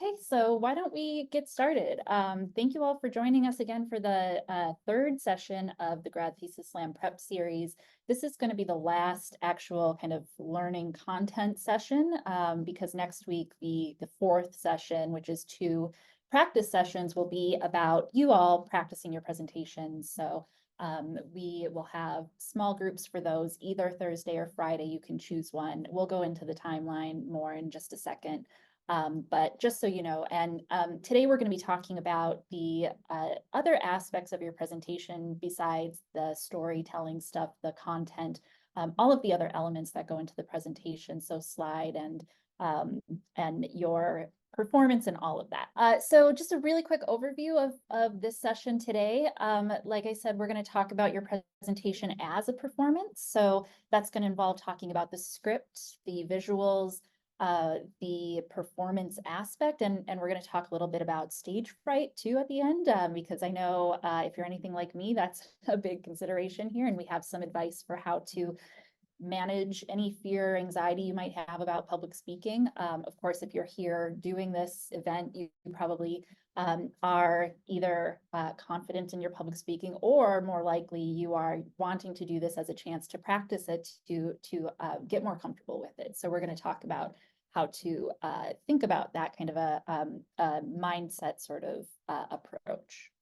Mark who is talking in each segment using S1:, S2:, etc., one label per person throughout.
S1: Okay, so why don't we get started? Thank you all for joining us again for the third session of the Grad Thesis Slam Prep series. This is going to be the last actual kind of learning content session because next week, the fourth session, which is two practice sessions, will be about you all practicing your presentations. So we will have small groups for those, either Thursday or Friday. You can choose one. We'll go into the timeline more in just a second. But just so you know, and today we're going to be talking about the other aspects of your presentation besides the storytelling stuff, the content, all of the other elements that go into the presentation, so slide and your performance and all of that. So just a really quick overview of this session today. Like I said, we're going to talk about your presentation as a performance. So that's going to involve talking about the script, the visuals, the performance aspect, and we're going to talk a little bit about stage fright too at the end, because I know if you're anything like me, that's a big consideration here, and we have some advice for how to manage any fear or anxiety you might have about public speaking. Of course, if you're here doing this event, you probably are either confident in your public speaking, or more likely you are wanting to do this as a chance to practice it to get more comfortable with it. So we're going to talk about how to think about that kind of a mindset sort of approach.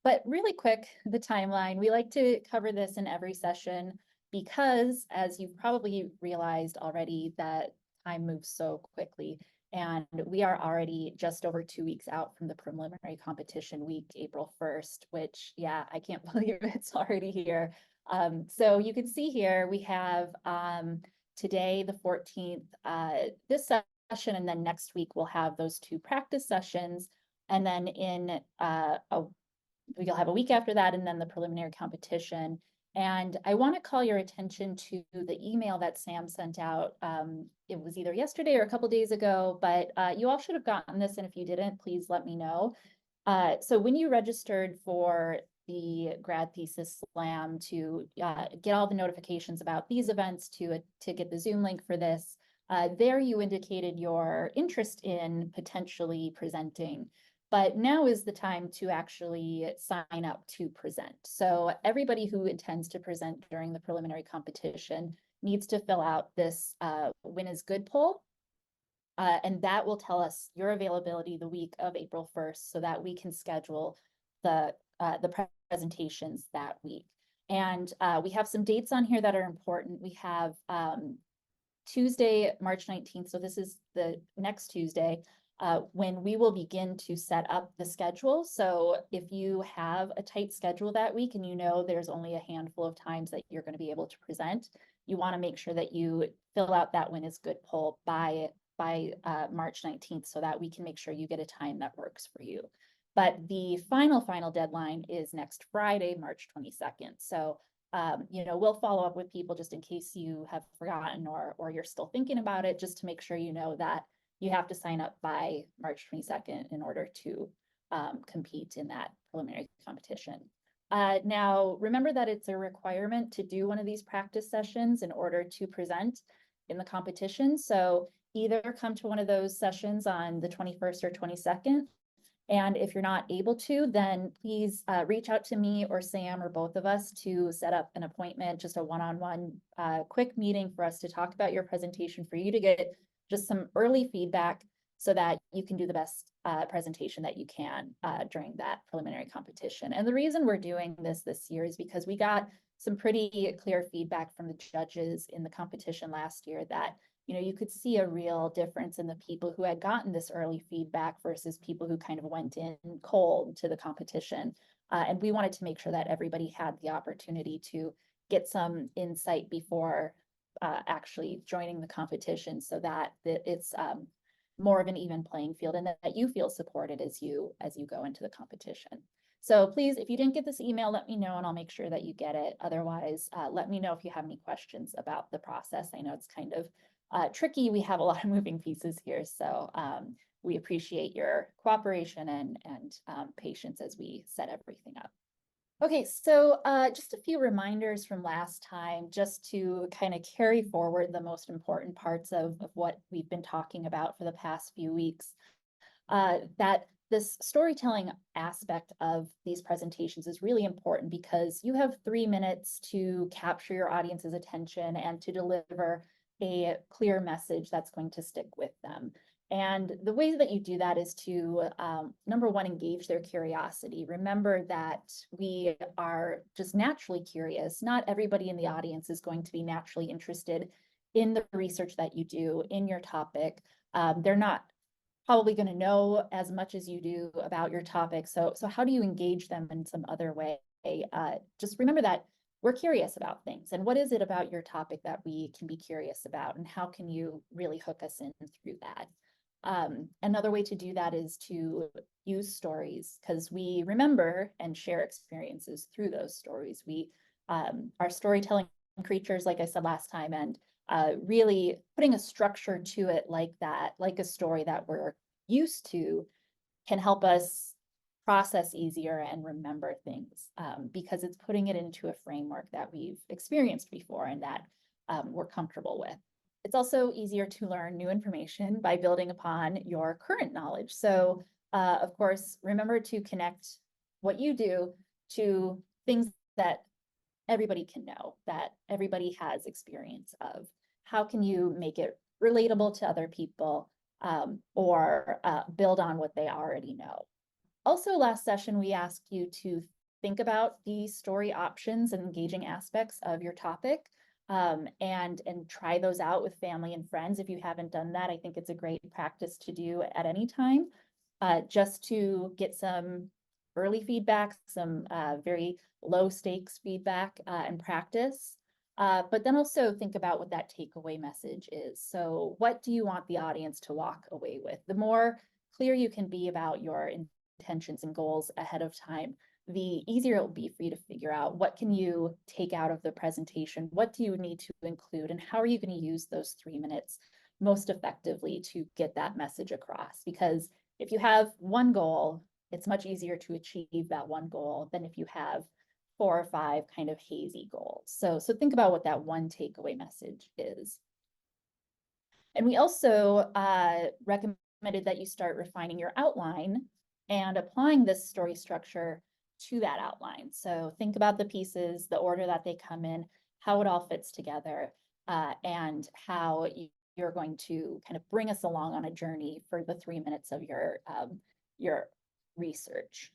S1: But really quick, the timeline. We like to cover this in every session because, as you've probably realized already, that time moves so quickly. And we are already just over 2 weeks out from the preliminary competition week, April 1st, which, yeah, I can't believe it's already here. So you can see here we have today, the 14th, this session, and then next week we'll have those two practice sessions. And then in we'll have a week after that, and then the preliminary competition. And I want to call your attention to the email that Sam sent out. It was either yesterday or a couple days ago, but you all should have gotten this. And if you didn't, please let me know. So when you registered for the Grad Thesis Slam to get all the notifications about these events, to get the Zoom link for this, there you indicated your interest in potentially presenting. But now is the time to actually sign up to present. So everybody who intends to present during the preliminary competition needs to fill out this When is Good poll. And that will tell us your availability the week of April 1st so that we can schedule the presentations that week. And we have some dates on here that are important. We have Tuesday, March 19th. So this is the next Tuesday, when we will begin to set up the schedule. So if you have a tight schedule that week and you know there's only a handful of times that you're going to be able to present, you want to make sure that you fill out that When is Good poll by March 19th so that we can make sure you get a time that works for you. But the final deadline is next Friday, March 22nd. So we'll follow up with people just in case you have forgotten or you're still thinking about it, just to make sure you know that you have to sign up by March 22nd in order to compete in that preliminary competition. Now, remember that it's a requirement to do one of these practice sessions in order to present in the competition. So either come to one of those sessions on the 21st or 22nd. And if you're not able to, then please reach out to me or Sam or both of us to set up an appointment, just a one-on-one quick meeting for us to talk about your presentation, for you to get just some early feedback so that you can do the best presentation that you can during that preliminary competition. And the reason we're doing this year is because we got some pretty clear feedback from the judges in the competition last year that you could see a real difference in the people who had gotten this early feedback versus people who kind of went in cold to the competition. And we wanted to make sure that everybody had the opportunity to get some insight before actually joining the competition, so that it's more of an even playing field and that you feel supported as you go into the competition. So please, if you didn't get this email, let me know and I'll make sure that you get it. Otherwise, let me know if you have any questions about the process. I know it's kind of tricky. We have a lot of moving pieces here, so we appreciate your cooperation and patience as we set everything up. Okay, so just a few reminders from last time, just to kind of carry forward the most important parts of what we've been talking about for the past few weeks. that this storytelling aspect of these presentations is really important because you have 3 minutes to capture your audience's attention and to deliver a clear message that's going to stick with them. And the way that you do that is to, number one, engage their curiosity. Remember that we are just naturally curious. Not everybody in the audience is going to be naturally interested in the research that you do, in your topic. They're not probably going to know as much as you do about your topic. So how do you engage them in some other way? Just remember that we're curious about things. And what is it about your topic that we can be curious about? And how can you really hook us in through that? Another way to do that is to use stories, because we remember and share experiences through those stories. We are storytelling creatures, like I said last time, and really putting a structure to it like that, like a story that we're used to, can help us process easier and remember things, because it's putting it into a framework that we've experienced before and that we're comfortable with. It's also easier to learn new information by building upon your current knowledge. So, of course, remember to connect what you do to things that everybody can know, that everybody has experience of. How can you make it relatable to other people, or build on what they already know? Also, last session, we asked you to think about the story options and engaging aspects of your topic, and try those out with family and friends. If you haven't done that, I think it's a great practice to do at any time, just to get some early feedback, some very low stakes feedback, and practice. But then also think about what that takeaway message is. So what do you want the audience to walk away with? The more clear you can be about your intentions and goals ahead of time, the easier it will be for you to figure out what can you take out of the presentation, what do you need to include, and how are you going to use those 3 minutes most effectively to get that message across. Because if you have one goal, it's much easier to achieve that one goal than if you have 4 or 5 kind of hazy goals. So think about what that one takeaway message is. And we also recommended that you start refining your outline and applying this story structure to that outline. So think about the pieces, the order that they come in, how it all fits together, and how you're going to kind of bring us along on a journey for the 3 minutes of your research.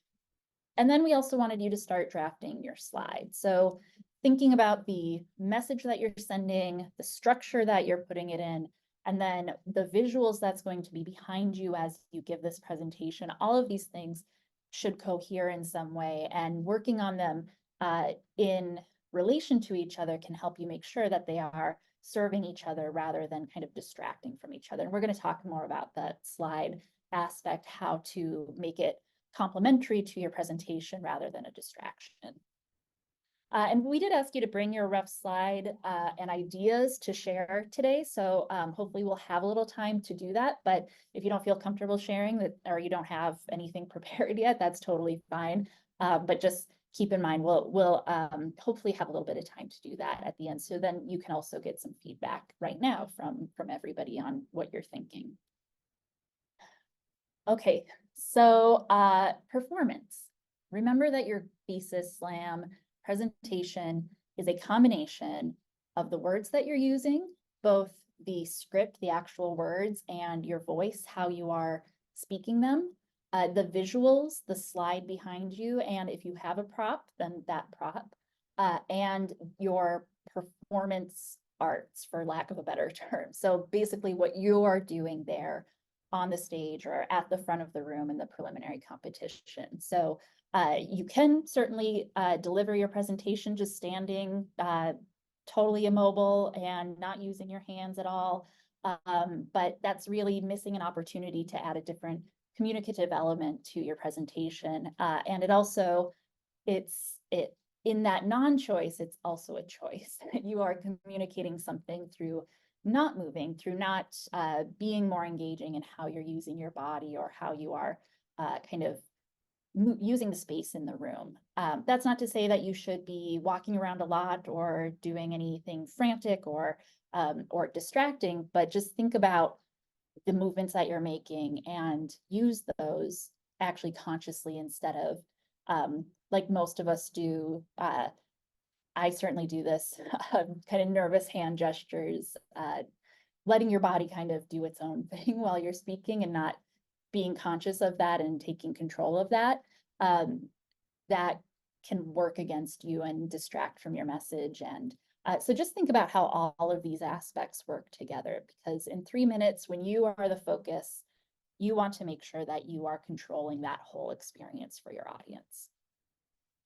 S1: And then we also wanted you to start drafting your slides. So thinking about the message that you're sending, the structure that you're putting it in, and then the visuals that's going to be behind you as you give this presentation, all of these things should cohere in some way, and working on them in relation to each other can help you make sure that they are serving each other rather than kind of distracting from each other. And we're going to talk more about that slide aspect, how to make it complementary to your presentation rather than a distraction. And we did ask you to bring your rough slide and ideas to share today. So hopefully we'll have a little time to do that. But if you don't feel comfortable sharing that, or you don't have anything prepared yet, that's totally fine. But just keep in mind, we'll hopefully have a little bit of time to do that at the end. So then you can also get some feedback right now from everybody on what you're thinking. Okay, so performance. Remember that your thesis slam presentation is a combination of the words that you're using, both the script, the actual words, and your voice, how you are speaking them, the visuals, the slide behind you, and if you have a prop, then that prop, and your performance arts, for lack of a better term. So basically what you are doing there on the stage or at the front of the room in the preliminary competition. So you can certainly deliver your presentation just standing totally immobile and not using your hands at all. But that's really missing an opportunity to add a different communicative element to your presentation. And it also, in that non-choice, it's also a choice. You are communicating something through not moving, through not being more engaging in how you're using your body or how you are kind of using the space in the room. That's not to say that you should be walking around a lot or doing anything frantic or distracting, but just think about the movements that you're making and use those actually consciously instead of like most of us do. I certainly do this, kind of nervous hand gestures, letting your body kind of do its own thing while you're speaking and not being conscious of that and taking control of that. That can work against you and distract from your message. And so just think about how all of these aspects work together, because in 3 minutes, when you are the focus, you want to make sure that you are controlling that whole experience for your audience.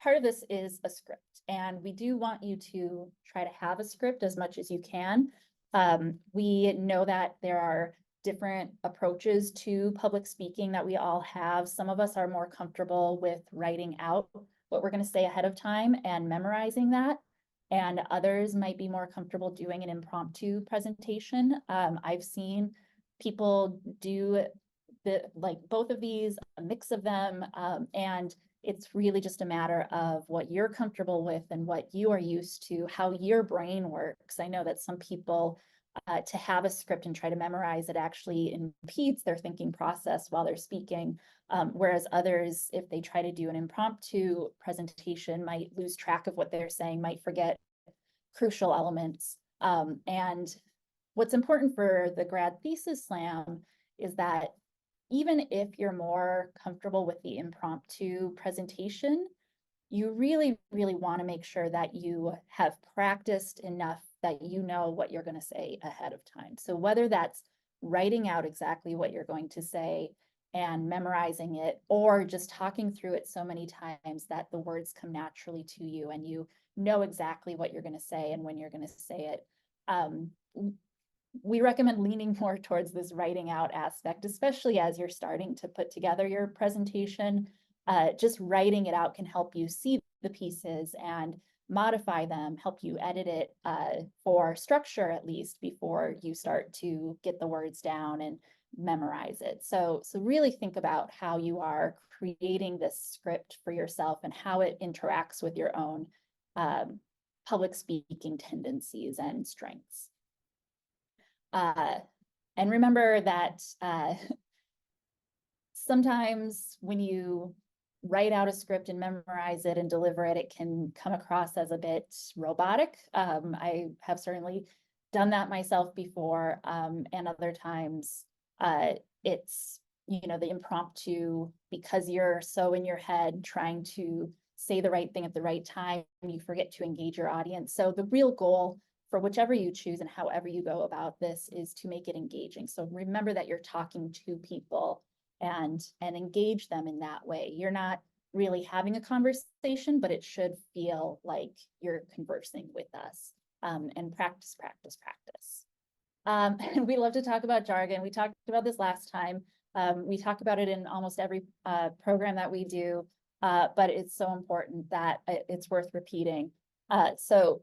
S1: Part of this is a script, and we do want you to try to have a script as much as you can. We know that there are different approaches to public speaking that we all have. Some of us are more comfortable with writing out what we're going to say ahead of time and memorizing that. And others might be more comfortable doing an impromptu presentation. I've seen people do like both of these, a mix of them, and it's really just a matter of what you're comfortable with and what you are used to, how your brain works. I know that some people, to have a script and try to memorize it actually impedes their thinking process while they're speaking, whereas others, if they try to do an impromptu presentation, might lose track of what they're saying, might forget crucial elements. And what's important for the grad thesis slam is that even if you're more comfortable with the impromptu presentation, you really, really want to make sure that you have practiced enough that you know what you're going to say ahead of time. So whether that's writing out exactly what you're going to say and memorizing it, or just talking through it so many times that the words come naturally to you and you know exactly what you're going to say and when you're going to say it. We recommend leaning more towards this writing out aspect, especially as you're starting to put together your presentation. Just writing it out can help you see the pieces and modify them, help you edit it for structure at least before you start to get the words down and memorize it. So really think about how you are creating this script for yourself and how it interacts with your own public speaking tendencies and strengths. And remember that sometimes when you write out a script and memorize it and deliver it, it can come across as a bit robotic. I have certainly done that myself before, and other times it's, you know, the impromptu, because you're so in your head trying to say the right thing at the right time, you forget to engage your audience. So the real goal for whichever you choose and however you go about this is to make it engaging. So remember that you're talking to people and engage them in that way. You're not really having a conversation, but it should feel like you're conversing with us. And practice, practice, practice. And we love to talk about jargon. We talked about this last time. We talk about it in almost every program that we do, but it's so important that it's worth repeating. So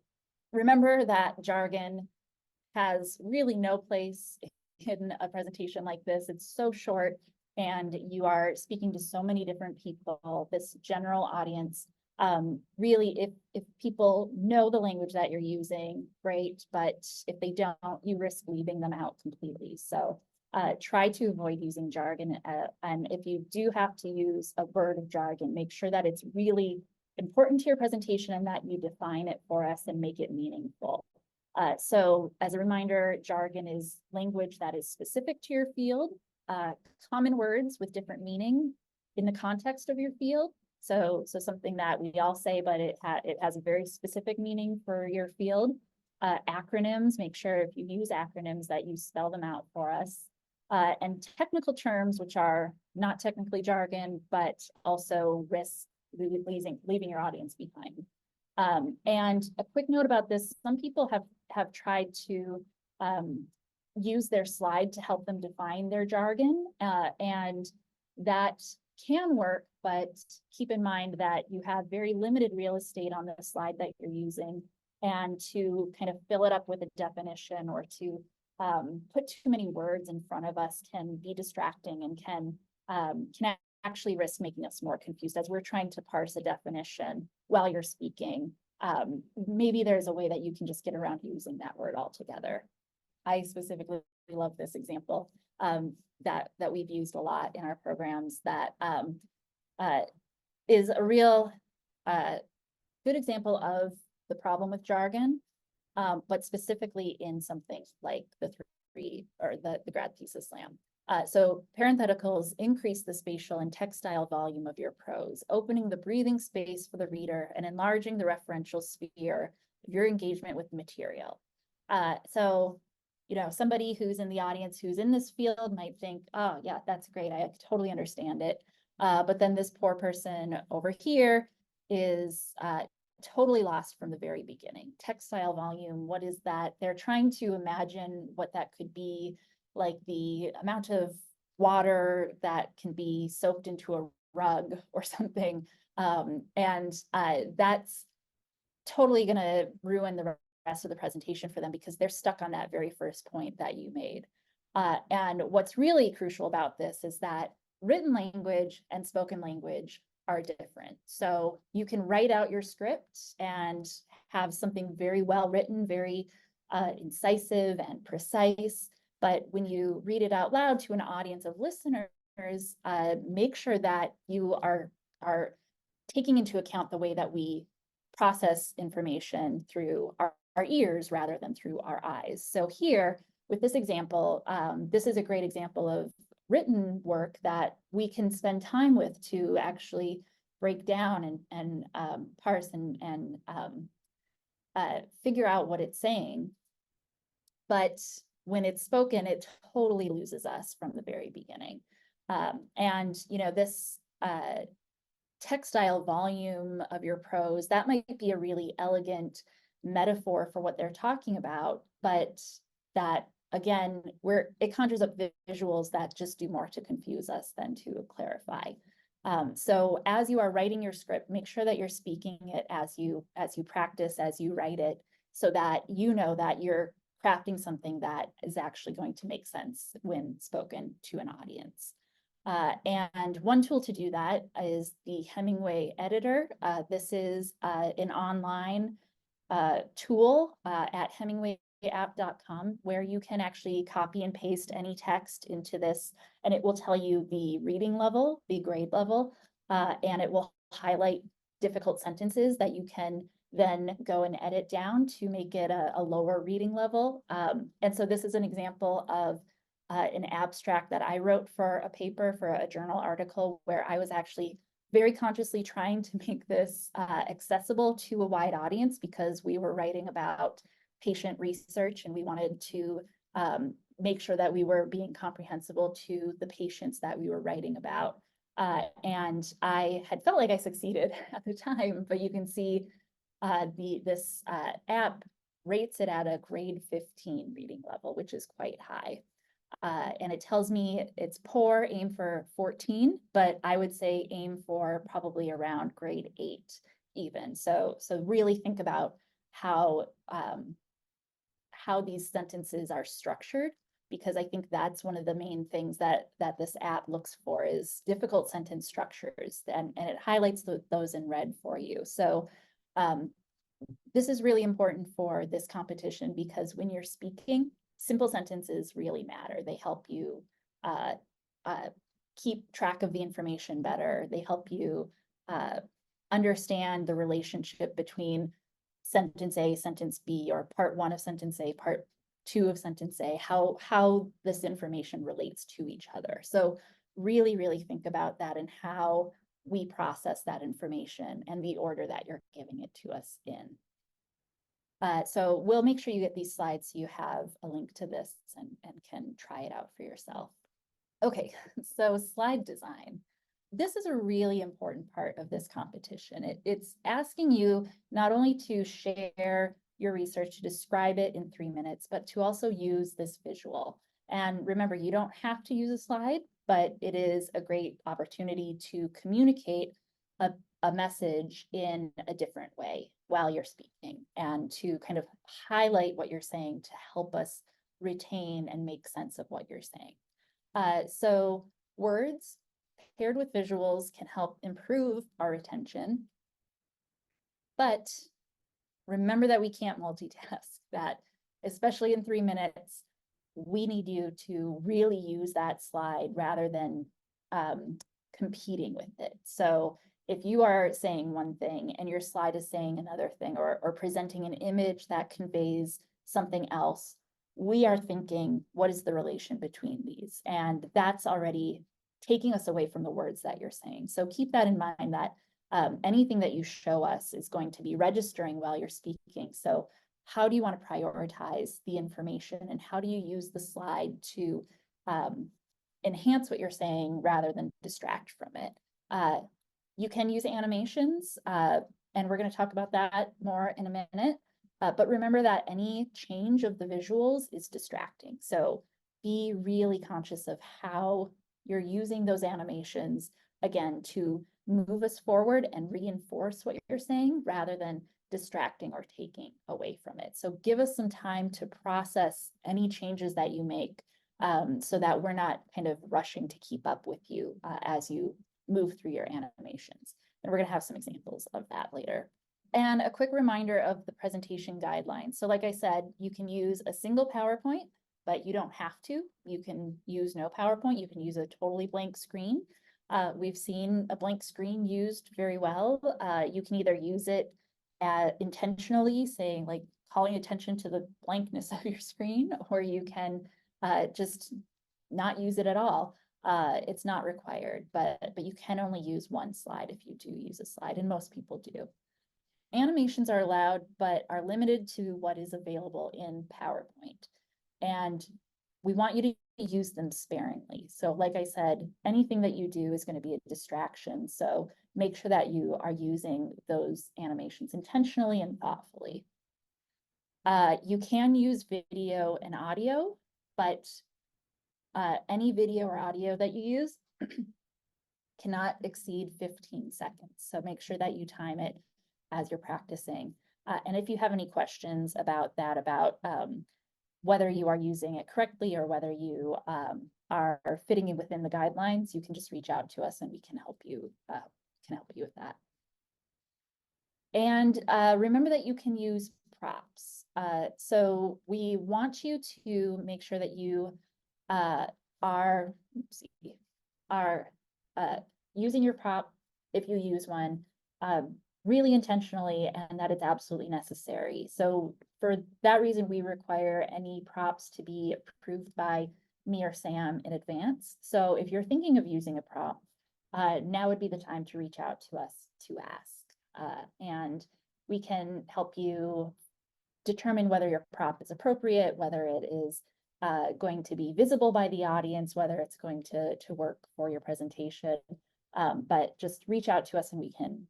S1: remember that jargon has really no place in a presentation like this. It's so short and you are speaking to so many different people, this general audience. Really, if people know the language that you're using, great, but if they don't, you risk leaving them out completely. So try to avoid using jargon. And if you do have to use a word of jargon, make sure that it's really important to your presentation and that you define it for us and make it meaningful. So as a reminder, jargon is language that is specific to your field, common words with different meaning in the context of your field. So something that we all say, but it has a very specific meaning for your field. Acronyms, make sure if you use acronyms that you spell them out for us. And technical terms, which are not technically jargon, but also risk leaving your audience behind. And a quick note about this, some people have tried to use their slide to help them define their jargon, and that can work, but keep in mind that you have very limited real estate on the slide that you're using, and to kind of fill it up with a definition or to put too many words in front of us can be distracting and can actually risk making us more confused as we're trying to parse a definition while you're speaking. Maybe there's a way that you can just get around using that word altogether. I specifically love this example that we've used a lot in our programs that is a real good example of the problem with jargon, but specifically in something like the grad thesis slam. So parentheticals increase the spatial and textile volume of your prose, opening the breathing space for the reader and enlarging the referential sphere of your engagement with the material. So, you know, somebody who's in the audience who's in this field might think, oh yeah, that's great, I totally understand it. But then this poor person over here is totally lost from the very beginning. Textile volume, what is that? They're trying to imagine what that could be, like the amount of water that can be soaked into a rug or something. And that's totally going to ruin the rest of the presentation for them because they're stuck on that very first point that you made. And what's really crucial about this is that written language and spoken language are different. So you can write out your script and have something very well written, very incisive and precise. But when you read it out loud to an audience of listeners, make sure that you are taking into account the way that we process information through our ears rather than through our eyes. So here, with this example, this is a great example of written work that we can spend time with to actually break down and parse and figure out what it's saying. But when it's spoken, it totally loses us from the very beginning. And you know, this textile volume of your prose, that might be a really elegant metaphor for what they're talking about, but that again, it conjures up visuals that just do more to confuse us than to clarify. So as you are writing your script, make sure that you're speaking it as you practice, as you write it, so that you know that you're crafting something that is actually going to make sense when spoken to an audience. And one tool to do that is the Hemingway editor. This is an online tool at hemingwayapp.com where you can actually copy and paste any text into this, and it will tell you the reading level, the grade level, and it will highlight difficult sentences that you can then go and edit down to make it a lower reading level. And so this is an example of an abstract that I wrote for a paper, for a journal article, where I was actually very consciously trying to make this accessible to a wide audience because we were writing about patient research and we wanted to make sure that we were being comprehensible to the patients that we were writing about. And I had felt like I succeeded at the time, but you can see this app rates it at a grade 15 reading level, which is quite high. And it tells me it's poor, aim for 14, but I would say aim for probably around grade 8 even. So really think about how these sentences are structured, because I think that's one of the main things that this app looks for is difficult sentence structures, and it highlights those in red for you. So this is really important for this competition because when you're speaking, simple sentences really matter. They help you keep track of the information better. They help you understand the relationship between sentence A, sentence B, or part one of sentence A, part two of sentence A, how this information relates to each other. So really, really think about that and how we process that information and the order that you're giving it to us in. So we'll make sure you get these slides so you have a link to this and can try it out for yourself. Okay, so slide design. This is a really important part of this competition. It's asking you not only to share your research, to describe it in 3 minutes, but to also use this visual. And remember, you don't have to use a slide, but it is a great opportunity to communicate a message in a different way while you're speaking and to kind of highlight what you're saying to help us retain and make sense of what you're saying. So words paired with visuals can help improve our retention, but remember that we can't multitask that, especially in 3 minutes. we need you to really use that slide rather than competing with it. So if you are saying one thing and your slide is saying another thing, or presenting an image that conveys something else, we are thinking, what is the relation between these? And that's already taking us away from the words that you're saying. So keep that in mind, that anything that you show us is going to be registering while you're speaking. So how do you want to prioritize the information, and how do you use the slide to enhance what you're saying rather than distract from it? You can use animations, and we're going to talk about that more in a minute. But remember that any change of the visuals is distracting. So be really conscious of how you're using those animations, again, to move us forward and reinforce what you're saying rather than distracting or taking away from it. So give us some time to process any changes that you make, so that we're not kind of rushing to keep up with you as you move through your animations. And we're going to have some examples of that later. And a quick reminder of the presentation guidelines. So like I said, you can use a single PowerPoint, but you don't have to. You can use no PowerPoint. You can use a totally blank screen. We've seen a blank screen used very well. You can either use it intentionally, saying, like, calling attention to the blankness of your screen, or you can just not use it at all. It's not required, but you can only use one slide if you do use a slide, and most people do. Animations are allowed, but are limited to what is available in PowerPoint. And we want you to use them sparingly. So like I said, anything that you do is going to be a distraction. So make sure that you are using those animations intentionally and thoughtfully. You can use video and audio, but any video or audio that you use cannot exceed 15 seconds. So make sure that you time it as you're practicing. And if you have any questions about that, about whether you are using it correctly or whether you are fitting it within the guidelines, you can just reach out to us and we can help you with that. And remember that you can use props. So we want you to make sure that you are using your prop, if you use one, really intentionally, and that it's absolutely necessary. So for that reason, we require any props to be approved by me or Sam in advance. So if you're thinking of using a prop, now would be the time to reach out to us to ask. And we can help you determine whether your prop is appropriate, whether it is going to be visible by the audience, whether it's going to work for your presentation. But just reach out to us and we can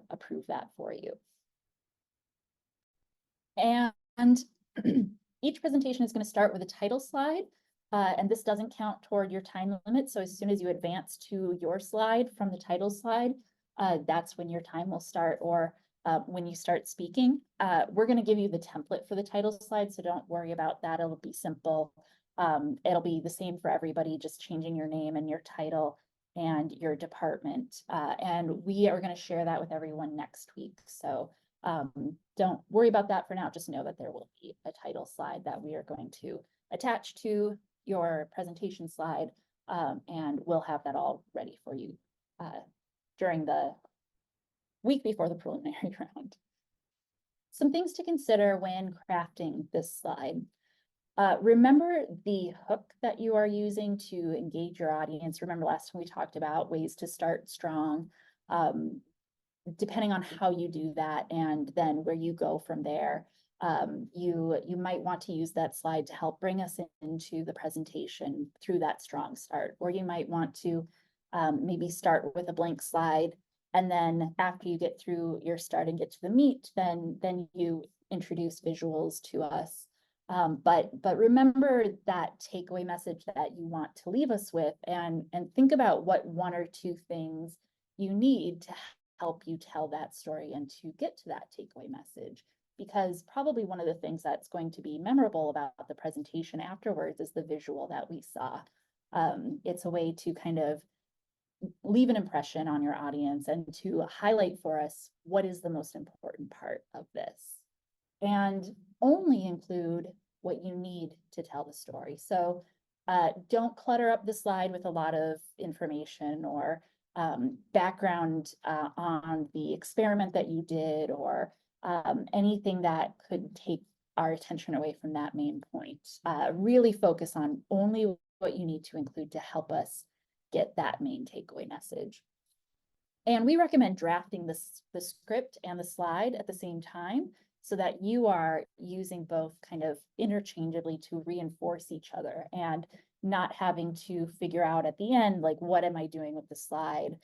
S1: approve that for you. And each presentation is going to start with a title slide, and this doesn't count toward your time limit. So as soon as you advance to your slide from the title slide, that's when your time will start, or when you start speaking. We're going to give you the template for the title slide, so don't worry about that. It'll be simple. It'll be the same for everybody, just changing your name and your title and your department. And we are going to share that with everyone next week. So don't worry about that for now. Just know that there will be a title slide that we are going to attach to your presentation slide, and we'll have that all ready for you during the week before the preliminary round. Some things to consider when crafting this slide. Remember the hook that you are using to engage your audience. Remember last time we talked about ways to start strong, depending on how you do that and then where you go from there. You might want to use that slide to help bring us into the presentation through that strong start, or you might want to maybe start with a blank slide, and then after you get through your start and get to the meat, then you introduce visuals to us. But remember that takeaway message that you want to leave us with, and think about what one or two things you need to help you tell that story and to get to that takeaway message. Because probably one of the things that's going to be memorable about the presentation afterwards is the visual that we saw. It's a way to kind of leave an impression on your audience and to highlight for us what is the most important part of this. And only include what you need to tell the story. So don't clutter up the slide with a lot of information or background on the experiment that you did, or anything that could take our attention away from that main point. Really focus on only what you need to include to help us get that main takeaway message. And we recommend drafting the script and the slide at the same time, so that you are using both kind of interchangeably to reinforce each other, and not having to figure out at the end, like, what am I doing with the slide?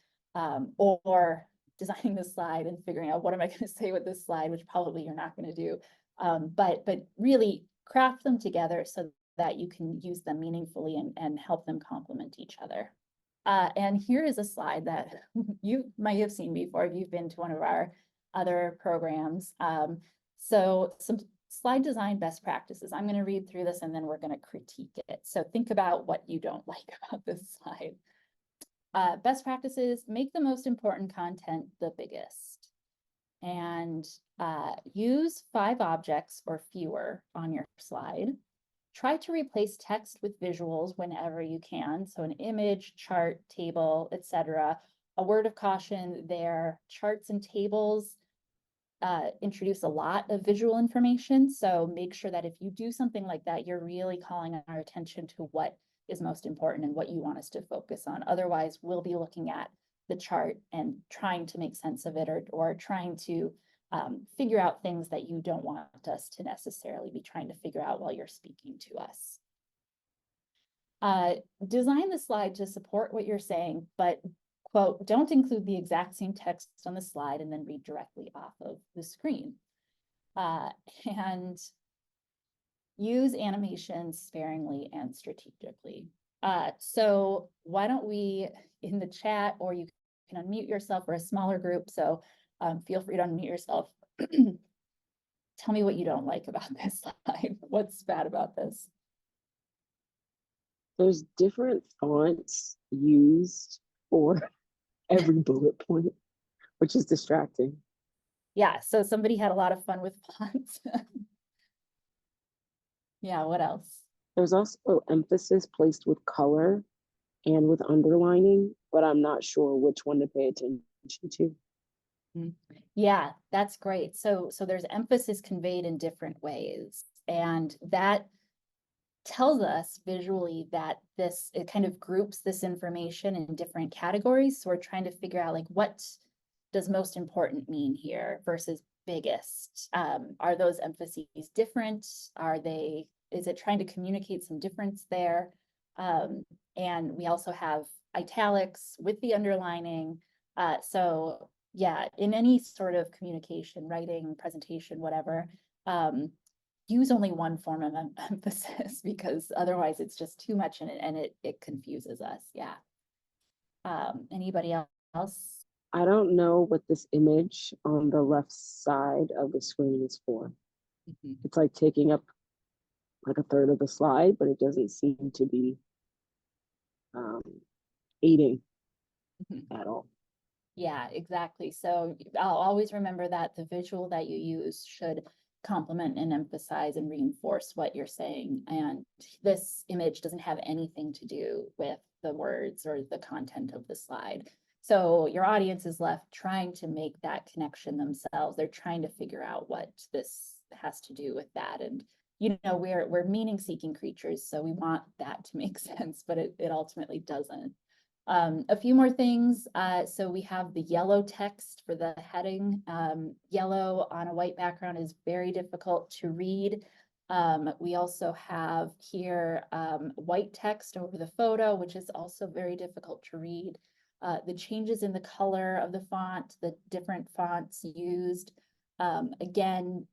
S1: Or designing the slide and figuring out what am I going to say with this slide, which probably you're not going to do. But really craft them together so that you can use them meaningfully and help them complement each other. And here is a slide that you might have seen before if you've been to one of our other programs. So some slide design best practices. I'm going to read through this and then we're going to critique it. So think about what you don't like about this slide. Best practices: make the most important content the biggest. And use 5 objects or fewer on your slide. Try to replace text with visuals whenever you can. So an image, chart, table, etc. A word of caution there: charts and tables introduce a lot of visual information. So make sure that if you do something like that, you're really calling our attention to what is most important and what you want us to focus on. Otherwise, we'll be looking at the chart and trying to make sense of it, or trying to figure out things that you don't want us to necessarily be trying to figure out while you're speaking to us. Design the slide to support what you're saying, but quote, don't include the exact same text on the slide and then read directly off of the screen. And use animation sparingly and strategically. So why don't we, in the chat, or you can unmute yourself, or a smaller group, so feel free to unmute yourself. Tell me what you don't like about this slide. What's bad about this?
S2: There's different fonts used for every bullet point, which is distracting.
S1: Yeah, so somebody had a lot of fun with fonts. Yeah, what else?
S2: There's also emphasis placed with color and with underlining, but I'm not sure which one to pay attention to.
S1: Yeah, that's great. So there's emphasis conveyed in different ways, and that tells us visually that it kind of groups this information in different categories. So we're trying to figure out, like, what does most important mean here versus biggest? Are those emphases different? Is it trying to communicate some difference there? And we also have italics with the underlining. So yeah, in any sort of communication, writing, presentation, whatever, use only one form of emphasis, because otherwise it's just too much in it and it confuses us. Yeah. Anybody else?
S2: I don't know what this image on the left side of the screen is for. It's like taking up like a third of the slide, but it doesn't seem to be aiding at all.
S1: Yeah, exactly. So I'll always remember that the visual that you use should complement and emphasize and reinforce what you're saying. And this image doesn't have anything to do with the words or the content of the slide. So your audience is left trying to make that connection themselves. They're trying to figure out what this has to do with that. And you know, we're meaning-seeking creatures, so we want that to make sense, but it ultimately doesn't. A few more things. So we have the yellow text for the heading. Yellow on a white background is very difficult to read. We also have here white text over the photo, which is also very difficult to read. The changes in the color of the font, the different fonts used, again,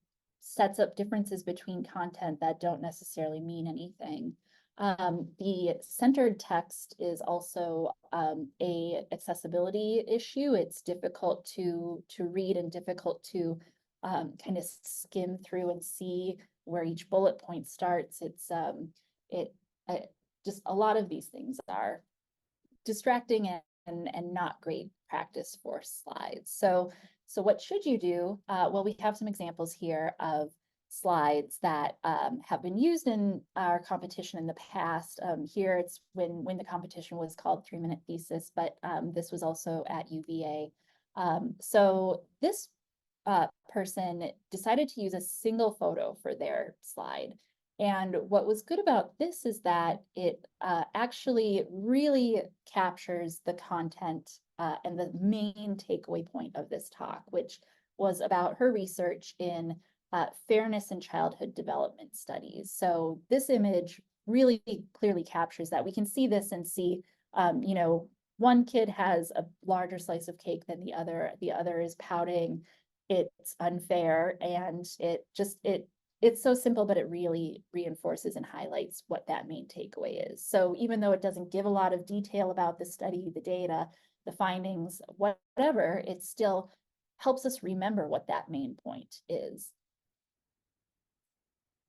S1: sets up differences between content that don't necessarily mean anything. The centered text is also a accessibility issue. It's difficult to read and difficult to kind of skim through and see where each bullet point starts. It's just a lot of these things are distracting and not great practice for slides. So what should you do? Well, we have some examples here of slides that have been used in our competition in the past. Here it's when the competition was called 3-minute thesis, but this was also at UVA. So this person decided to use a single photo for their slide. And what was good about this is that it actually really captures the content and the main takeaway point of this talk, which was about her research in fairness in childhood development studies. So this image really clearly captures that. We can see this and see, you know, one kid has a larger slice of cake than the other is pouting. It's unfair, and it's so simple, but it really reinforces and highlights what that main takeaway is. So even though it doesn't give a lot of detail about the study, the data, the findings, whatever, it still helps us remember what that main point is.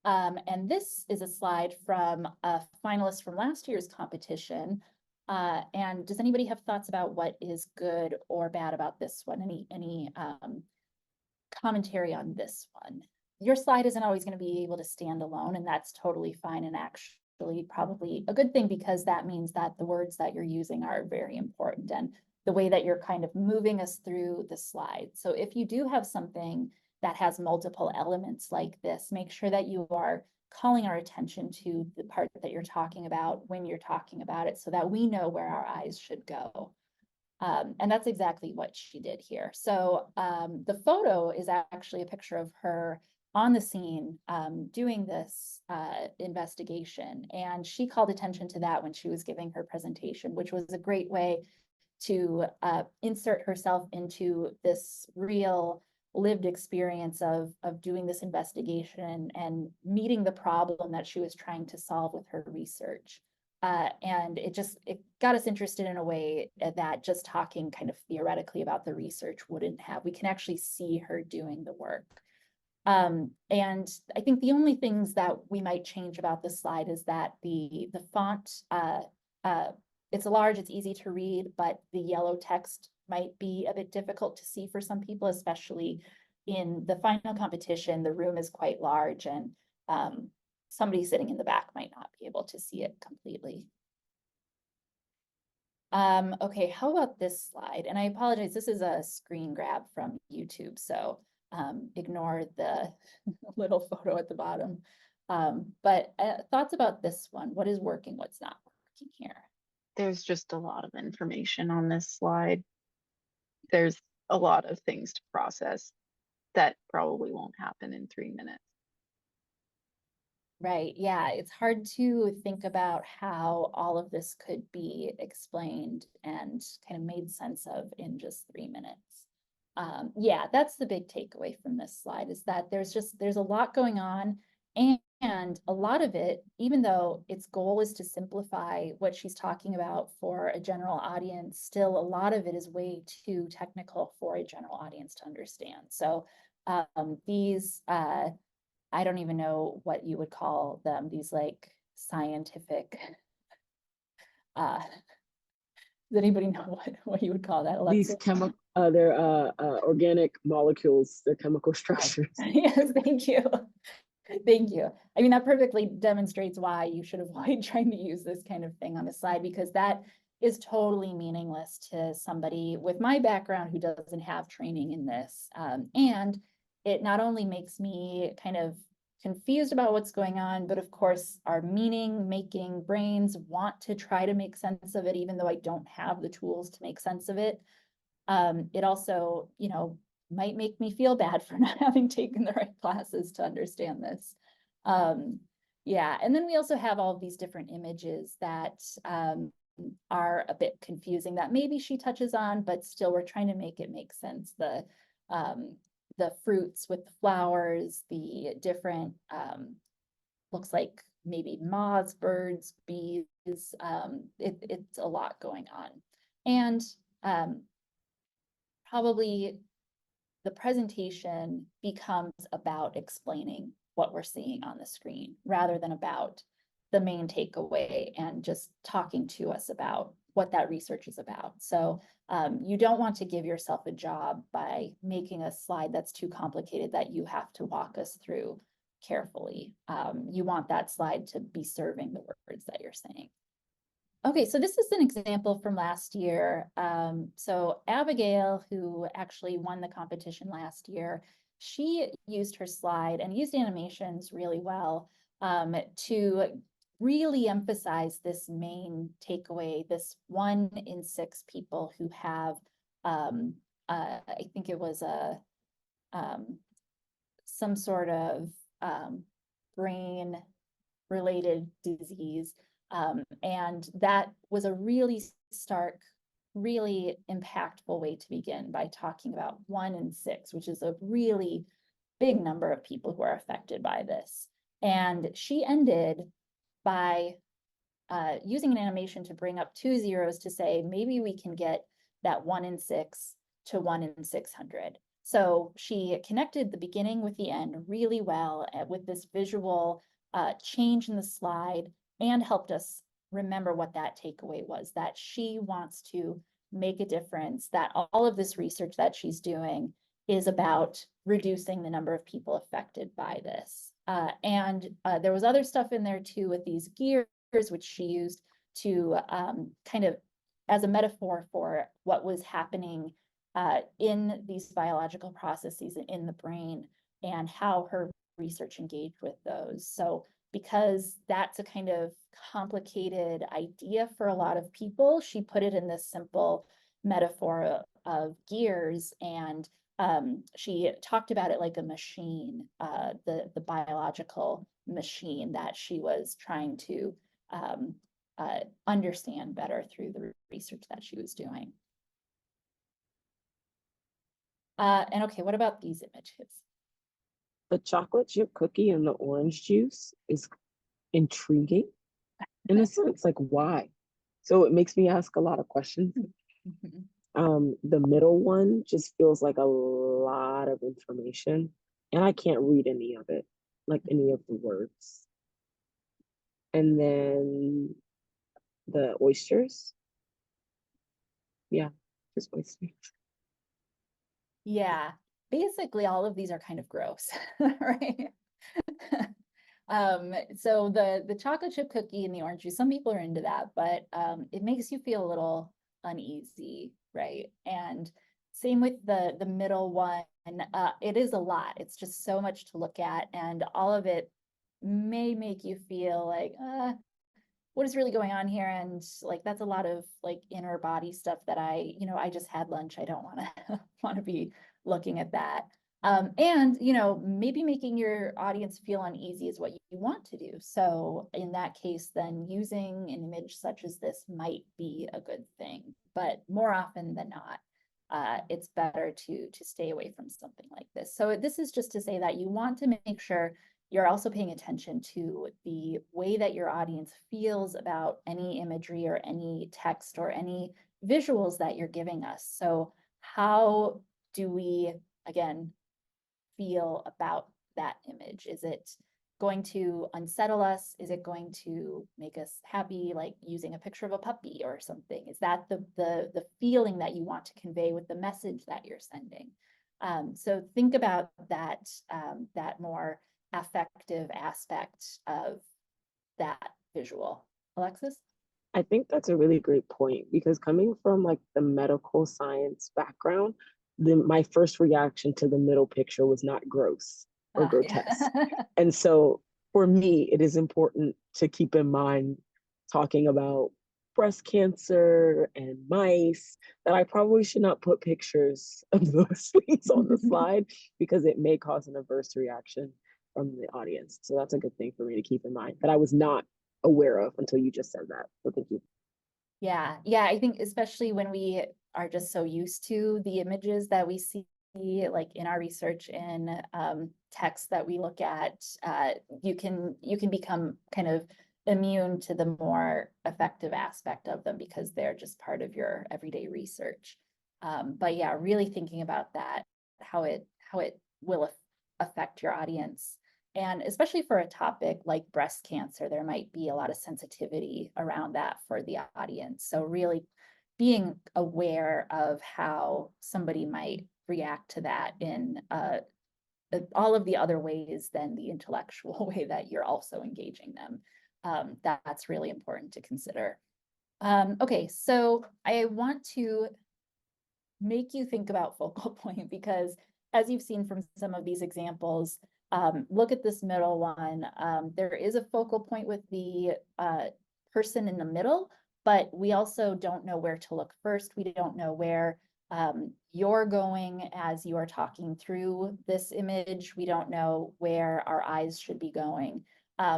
S1: And this is a slide from a finalist from last year's competition. And does anybody have thoughts about what is good or bad about this one? Any commentary on this one? Your slide isn't always going to be able to stand alone, and that's totally fine, and actually probably a good thing, because that means that the words that you're using are very important, and the way that you're kind of moving us through the slide. So if you do have something that has multiple elements like this, make sure that you are calling our attention to the part that you're talking about when you're talking about it, so that we know where our eyes should go. And that's exactly what she did here. So the photo is actually a picture of her on the scene doing this investigation. And she called attention to that when she was giving her presentation, which was a great way to insert herself into this real lived experience of doing this investigation and meeting the problem that she was trying to solve with her research. And it got us interested in a way that just talking kind of theoretically about the research wouldn't have. We can actually see her doing the work. And I think the only things that we might change about this slide is that the font, it's large, it's easy to read, but the yellow text might be a bit difficult to see for some people, especially in the final competition. The room is quite large, and somebody sitting in the back might not be able to see it completely. Okay, how about this slide? And I apologize, this is a screen grab from YouTube, so ignore the little photo at the bottom. But thoughts about this one? What is working, what's not working here?
S3: There's just a lot of information on this slide. There's a lot of things to process that probably won't happen in 3 minutes.
S1: Right, yeah, it's hard to think about how all of this could be explained and kind of made sense of in just 3 minutes. Yeah, that's the big takeaway from this slide, is that there's a lot going on, and a lot of it, even though its goal is to simplify what she's talking about for a general audience, still a lot of it is way too technical for a general audience to understand. So these I don't even know what you would call them, these like scientific, does anybody know what you would call that, Alexis?
S2: These they're organic molecules, they're chemical structures.
S1: Yes, thank you. Thank you. I mean, that perfectly demonstrates why you should avoid trying to use this kind of thing on the slide, because that is totally meaningless to somebody with my background who doesn't have training in this. And it not only makes me kind of confused about what's going on, but of course our meaning-making brains want to try to make sense of it, even though I don't have the tools to make sense of it. It also, you know, might make me feel bad for not having taken the right classes to understand this. Yeah, and then we also have all of these different images that are a bit confusing that maybe she touches on, but still we're trying to make it make sense. The fruits with the flowers, the different, looks like maybe moths, birds, bees, it's a lot going on. And probably the presentation becomes about explaining what we're seeing on the screen rather than about the main takeaway and just talking to us about what that research is about. So you don't want to give yourself a job by making a slide that's too complicated that you have to walk us through carefully. You want that slide to be serving the words that you're saying. Okay, so this is an example from last year. So Abigail, who actually won the competition last year, she used her slide and used animations really well to really emphasize this main takeaway, this 1 in 6 people who have, I think it was some sort of brain related disease. And that was a really stark, really impactful way to begin by talking about 1 in 6, which is a really big number of people who are affected by this. And she ended by using an animation to bring up 2 zeros to say, maybe we can get that 1 in 6 to 1 in 600. So she connected the beginning with the end really well with this visual change in the slide, and helped us remember what that takeaway was, that she wants to make a difference, that all of this research that she's doing is about reducing the number of people affected by this. And there was other stuff in there too with these gears, which she used to kind of as a metaphor for what was happening in these biological processes in the brain and how her research engaged with those. So because that's a kind of complicated idea for a lot of people, she put it in this simple metaphor of gears, and she talked about it like a machine, the biological machine that she was trying to understand better through the research that she was doing. And okay, what about these images?
S2: The chocolate chip cookie and the orange juice is intriguing in a sense, like why? So it makes me ask a lot of questions. The middle one just feels like a lot of information, and I can't read any of it, like any of the words. And then the oysters, yeah, just oysters.
S1: Yeah, basically all of these are kind of gross, right? So the chocolate chip cookie and the orange juice, some people are into that, but it makes you feel a little uneasy, right? And same with the middle one, it is a lot. It's just so much to look at, and all of it may make you feel like, what is really going on here? And like, that's a lot of like inner body stuff that I just had lunch. I don't want to want to be looking at that. And, maybe making your audience feel uneasy is what you want to do. So in that case, then using an image such as this might be a good thing, but more often than not, it's better to stay away from something like this. So this is just to say that you want to make sure you're also paying attention to the way that your audience feels about any imagery or any text or any visuals that you're giving us. So how do we, again, feel about that image? Is it going to unsettle us? Is it going to make us happy, like using a picture of a puppy or something? Is that the feeling that you want to convey with the message that you're sending? So think about that, that more affective aspect of that visual. Alexis?
S2: I think that's a really great point, because coming from like the medical science background, my first reaction to the middle picture was not gross or grotesque.
S1: Yeah.
S2: And so for me, it is important to keep in mind, talking about breast cancer and mice, that I probably should not put pictures of those things on the slide, because it may cause an adverse reaction from the audience. So that's a good thing for me to keep in mind that I was not aware of until you just said that. So thank you.
S1: Yeah, I think especially when we are just so used to the images that we see, like in our research in text that we look at, you can become kind of immune to the more effective aspect of them because they're just part of your everyday research. But yeah, really thinking about that, how it will affect your audience. And especially for a topic like breast cancer, there might be a lot of sensitivity around that for the audience. So really being aware of how somebody might react to that in a all of the other ways than the intellectual way that you're also engaging them. That's really important to consider. Okay, so I want to make you think about focal point, because as you've seen from some of these examples, look at this middle one. There is a focal point with the person in the middle, but we also don't know where to look first. We don't know where you're going as you are talking through this image. We don't know where our eyes should be going.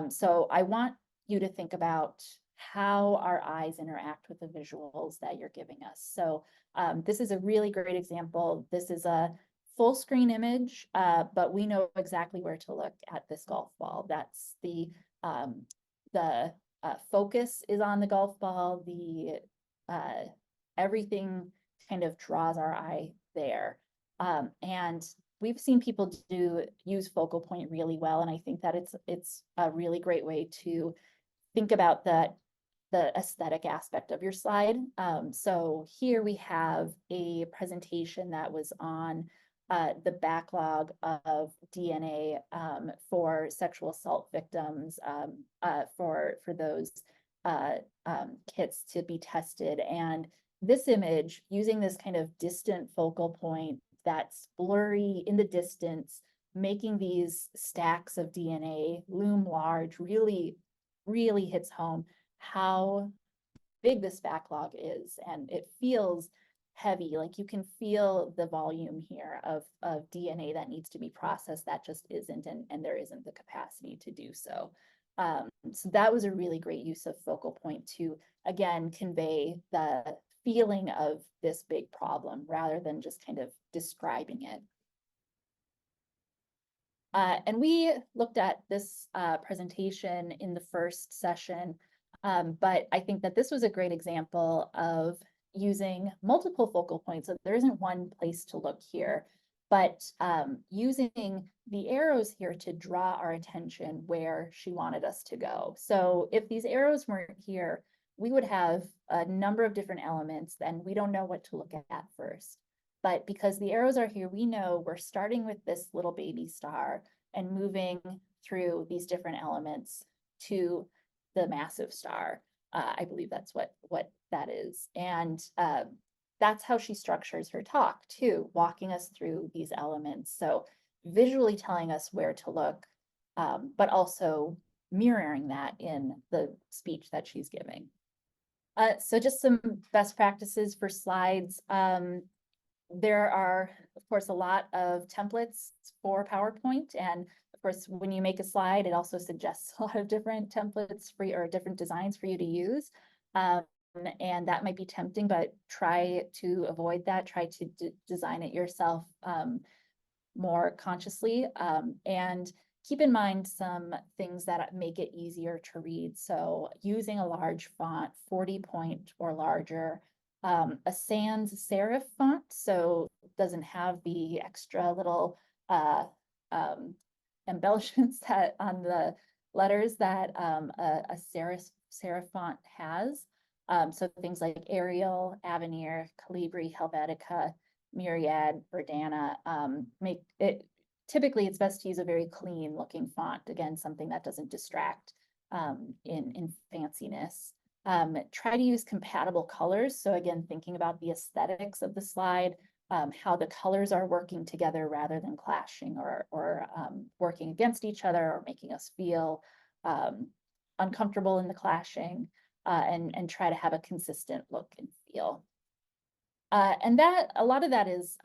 S1: So I want you to think about how our eyes interact with the visuals that you're giving us. So this is a really great example. This is a full screen image, but we know exactly where to look at this golf ball. That's the focus is on the golf ball. The everything kind of draws our eye there. And we've seen people use focal point really well, and I think that it's a really great way to think about the aesthetic aspect of your slide. So here we have a presentation that was on the backlog of DNA for sexual assault victims, for those kits to be tested. And this image, using this kind of distant focal point that's blurry in the distance, making these stacks of DNA loom large, really, really hits home how big this backlog is. And it feels heavy, like you can feel the volume here of DNA that needs to be processed that just isn't, and there isn't the capacity to do so. So that was a really great use of focal point to, again, convey the feeling of this big problem rather than just kind of describing it. And we looked at this presentation in the first session, but I think that this was a great example of using multiple focal points. So there isn't one place to look here, but using the arrows here to draw our attention where she wanted us to go. So if these arrows weren't here, we would have a number of different elements, and we don't know what to look at first. But because the arrows are here, we know we're starting with this little baby star and moving through these different elements to the massive star. I believe that's what that is. And that's how she structures her talk too, walking us through these elements. So visually telling us where to look, but also mirroring that in the speech that she's giving. So just some best practices for slides. There are, of course, a lot of templates for PowerPoint. And of course, when you make a slide, it also suggests a lot of different templates for you, or different designs for you to use. And that might be tempting, but try to avoid that. Try to design it yourself more consciously. And keep in mind some things that make it easier to read. So using a large font, 40 point or larger, a sans serif font, so it doesn't have the extra little embellishments that on the letters that a serif font has. So things like Arial, Avenir, Calibri, Helvetica, Myriad, Verdana, make it, typically it's best to use a very clean looking font. Again, something that doesn't distract in fanciness. Try to use compatible colors. So again, thinking about the aesthetics of the slide, how the colors are working together rather than clashing or working against each other or making us feel uncomfortable in the clashing, and try to have a consistent look and feel. And that a lot of that is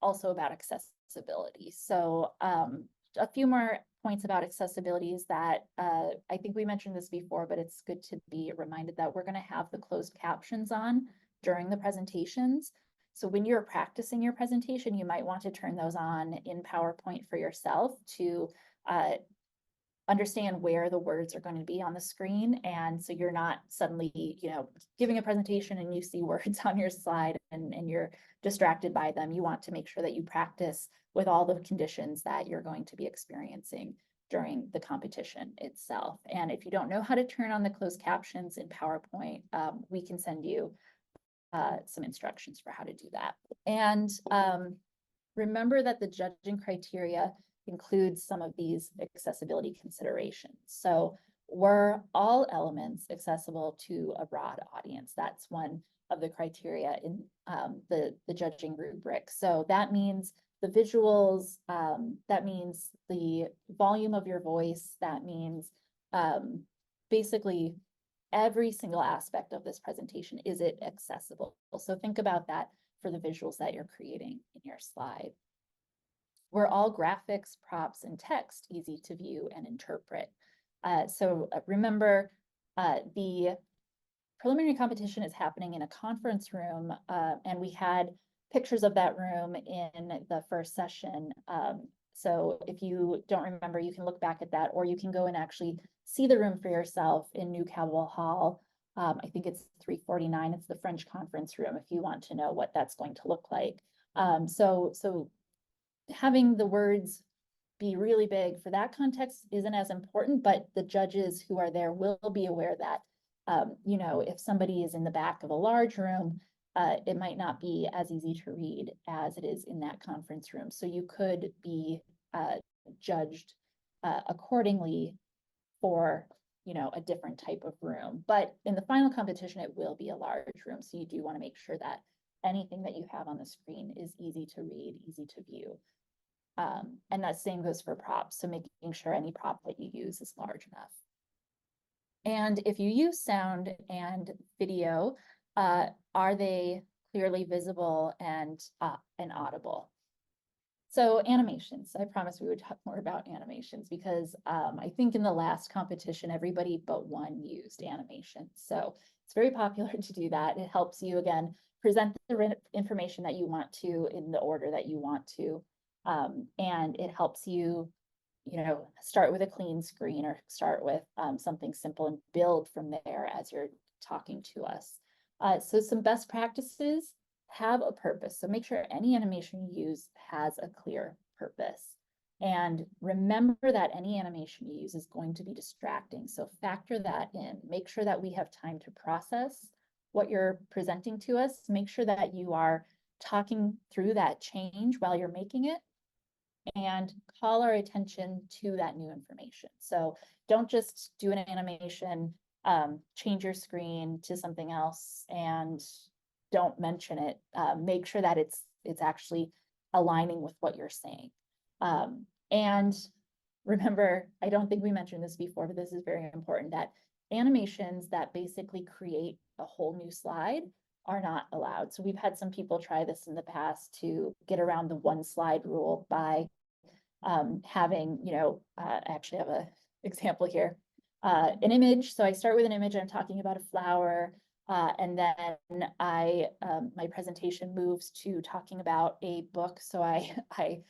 S1: also about accessibility. So a few more points about accessibility is that I think we mentioned this before, but it's good to be reminded that we're going to have the closed captions on during the presentations. So when you're practicing your presentation, you might want to turn those on in PowerPoint for yourself to understand where the words are going to be on the screen. And so you're not suddenly, giving a presentation and you see words on your slide and you're distracted by them. You want to make sure that you practice with all the conditions that you're going to be experiencing during the competition itself. And if you don't know how to turn on the closed captions in PowerPoint, we can send you some instructions for how to do that. And remember that the judging criteria includes some of these accessibility considerations. So were all elements accessible to a broad audience? That's one of the criteria in the judging rubric. So that means the visuals, that means the volume of your voice, that means basically every single aspect of this presentation. Is it accessible? So think about that for the visuals that you're creating in your slide. Were all graphics, props, and text easy to view and interpret? So remember, the preliminary competition is happening in a conference room, and we had pictures of that room in the first session. So if you don't remember, you can look back at that, or you can go and actually see the room for yourself in New Cabell Hall. I think it's 349. It's the French conference room if you want to know what that's going to look like. So having the words be really big for that context isn't as important, but the judges who are there will be aware that, you know, if somebody is in the back of a large room, it might not be as easy to read as it is in that conference room. So you could be judged accordingly for, you know, a different type of room. But in the final competition, it will be a large room. So you do want to make sure that anything that you have on the screen is easy to read, easy to view. And that same goes for props. So making sure any prop that you use is large enough. And if you use sound and video, are they clearly visible and audible? So animations, I promised we would talk more about animations because I think in the last competition, everybody but one used animations. So it's very popular to do that. It helps you, again, present the information that you want to in the order that you want to. And it helps you, you know, start with a clean screen or start with something simple and build from there as you're talking to us. So some best practices: have a purpose. So make sure any animation you use has a clear purpose. And remember that any animation you use is going to be distracting. So factor that in. Make sure that we have time to process what you're presenting to us. Make sure that you are talking through that change while you're making it, and call our attention to that new information. So don't just do an animation, change your screen to something else and don't mention it. Make sure that it's actually aligning with what you're saying. And remember, I don't think we mentioned this before, but this is very important, that animations that basically create a whole new slide are not allowed. So we've had some people try this in the past to get around the one slide rule by having, you know, I actually have an example here, an image. So I start with an image, I'm talking about a flower, and then my presentation moves to talking about a book. So I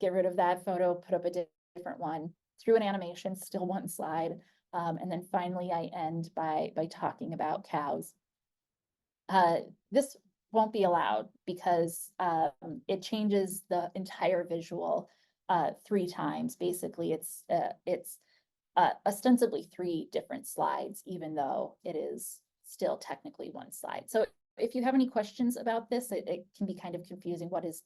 S1: get rid of that photo, put up a different one through an animation, still one slide. And then finally I end by talking about cows. This won't be allowed because it changes the entire visual 3 times. Basically, it's ostensibly 3 different slides, even though it is still technically one slide. So if you have any questions about this, it can be kind of confusing. What is,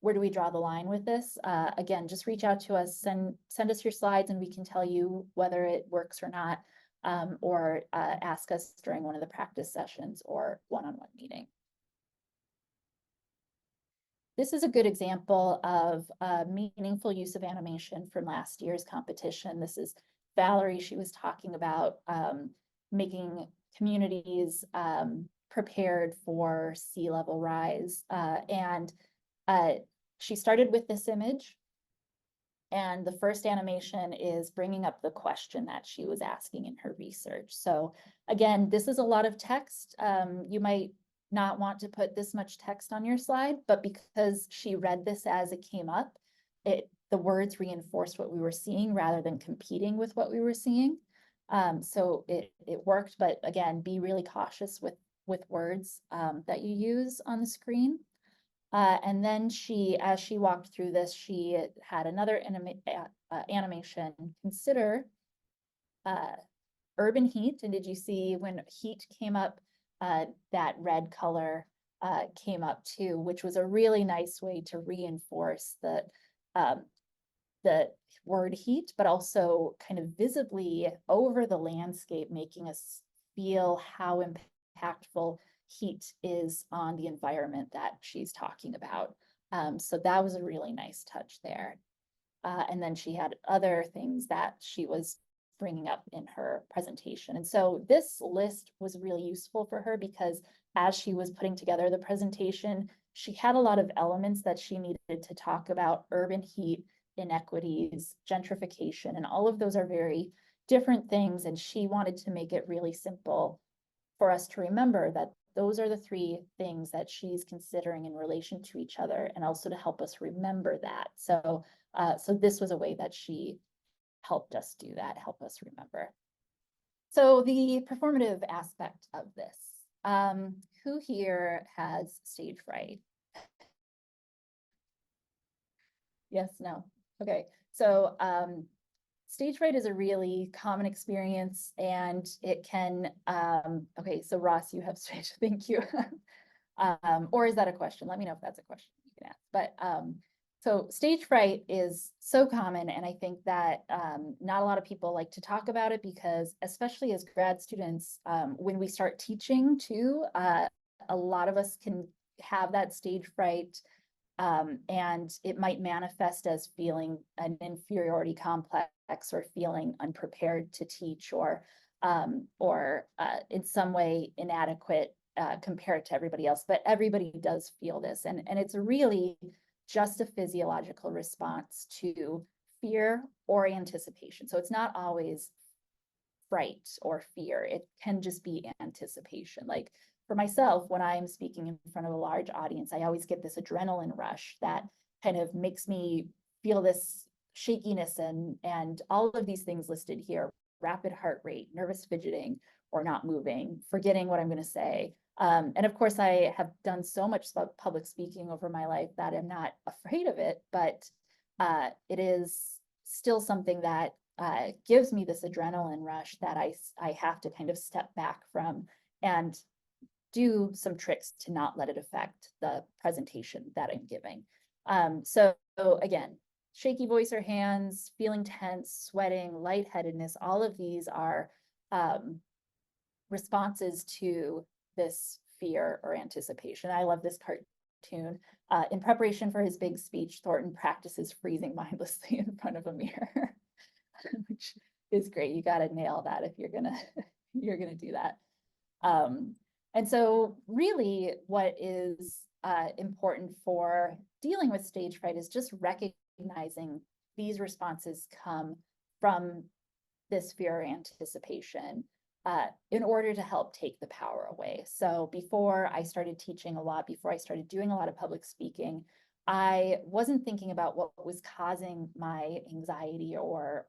S1: where do we draw the line with this? Again, just reach out to us, send us your slides and we can tell you whether it works or not, or ask us during one of the practice sessions or one-on-one meeting. This is a good example of meaningful use of animation from last year's competition. This is Valerie. She was talking about making communities prepared for sea level rise. And she started with this image. And the first animation is bringing up the question that she was asking in her research. So again, this is a lot of text. You might not want to put this much text on your slide, but because she read this as it came up, the words reinforced what we were seeing rather than competing with what we were seeing. So it worked, but again, be really cautious with words that you use on the screen. And then as she walked through this, she had another animation. Consider urban heat. And did you see when heat came up, that red color came up too, which was a really nice way to reinforce the the word heat, but also kind of visibly over the landscape, making us feel how impactful heat is on the environment that she's talking about. So that was a really nice touch there. And then she had other things that she was bringing up in her presentation. And so this list was really useful for her because as she was putting together the presentation, she had a lot of elements that she needed to talk about: urban heat, inequities, gentrification, and all of those are very different things. And she wanted to make it really simple for us to remember that those are the three things that she's considering in relation to each other, and also to help us remember that. So, so this was a way that she helped us do that, help us remember. So the performative aspect of this, who here has stage fright? Yes, no, okay. So stage fright is a really common experience, and it can, okay, so Ross, you have stage, thank you. Or is that a question? Let me know if that's a question you can ask. But so stage fright is so common, and I think that not a lot of people like to talk about it because, especially as grad students, when we start teaching too, a lot of us can have that stage fright, and it might manifest as feeling an inferiority complex or feeling unprepared to teach, or in some way inadequate compared to everybody else. But everybody does feel this, and it's really just a physiological response to fear or anticipation. So it's not always fright or fear. It can just be anticipation. Like for myself, when I'm speaking in front of a large audience, I always get this adrenaline rush that kind of makes me feel this shakiness and all of these things listed here: rapid heart rate, nervous fidgeting or not moving, forgetting what I'm going to say. And of course, I have done so much public speaking over my life that I'm not afraid of it, but it is still something that gives me this adrenaline rush that I have to kind of step back from and do some tricks to not let it affect the presentation that I'm giving. So again, shaky voice or hands, feeling tense, sweating, lightheadedness, all of these are responses to this fear or anticipation. I love this cartoon. In preparation for his big speech, Thornton practices freezing mindlessly in front of a mirror, which is great. You got to nail that if you're gonna do that. And so really what is important for dealing with stage fright is just recognizing these responses come from this fear or anticipation in order to help take the power away. So before I started teaching a lot, before I started doing a lot of public speaking, I wasn't thinking about what was causing my anxiety or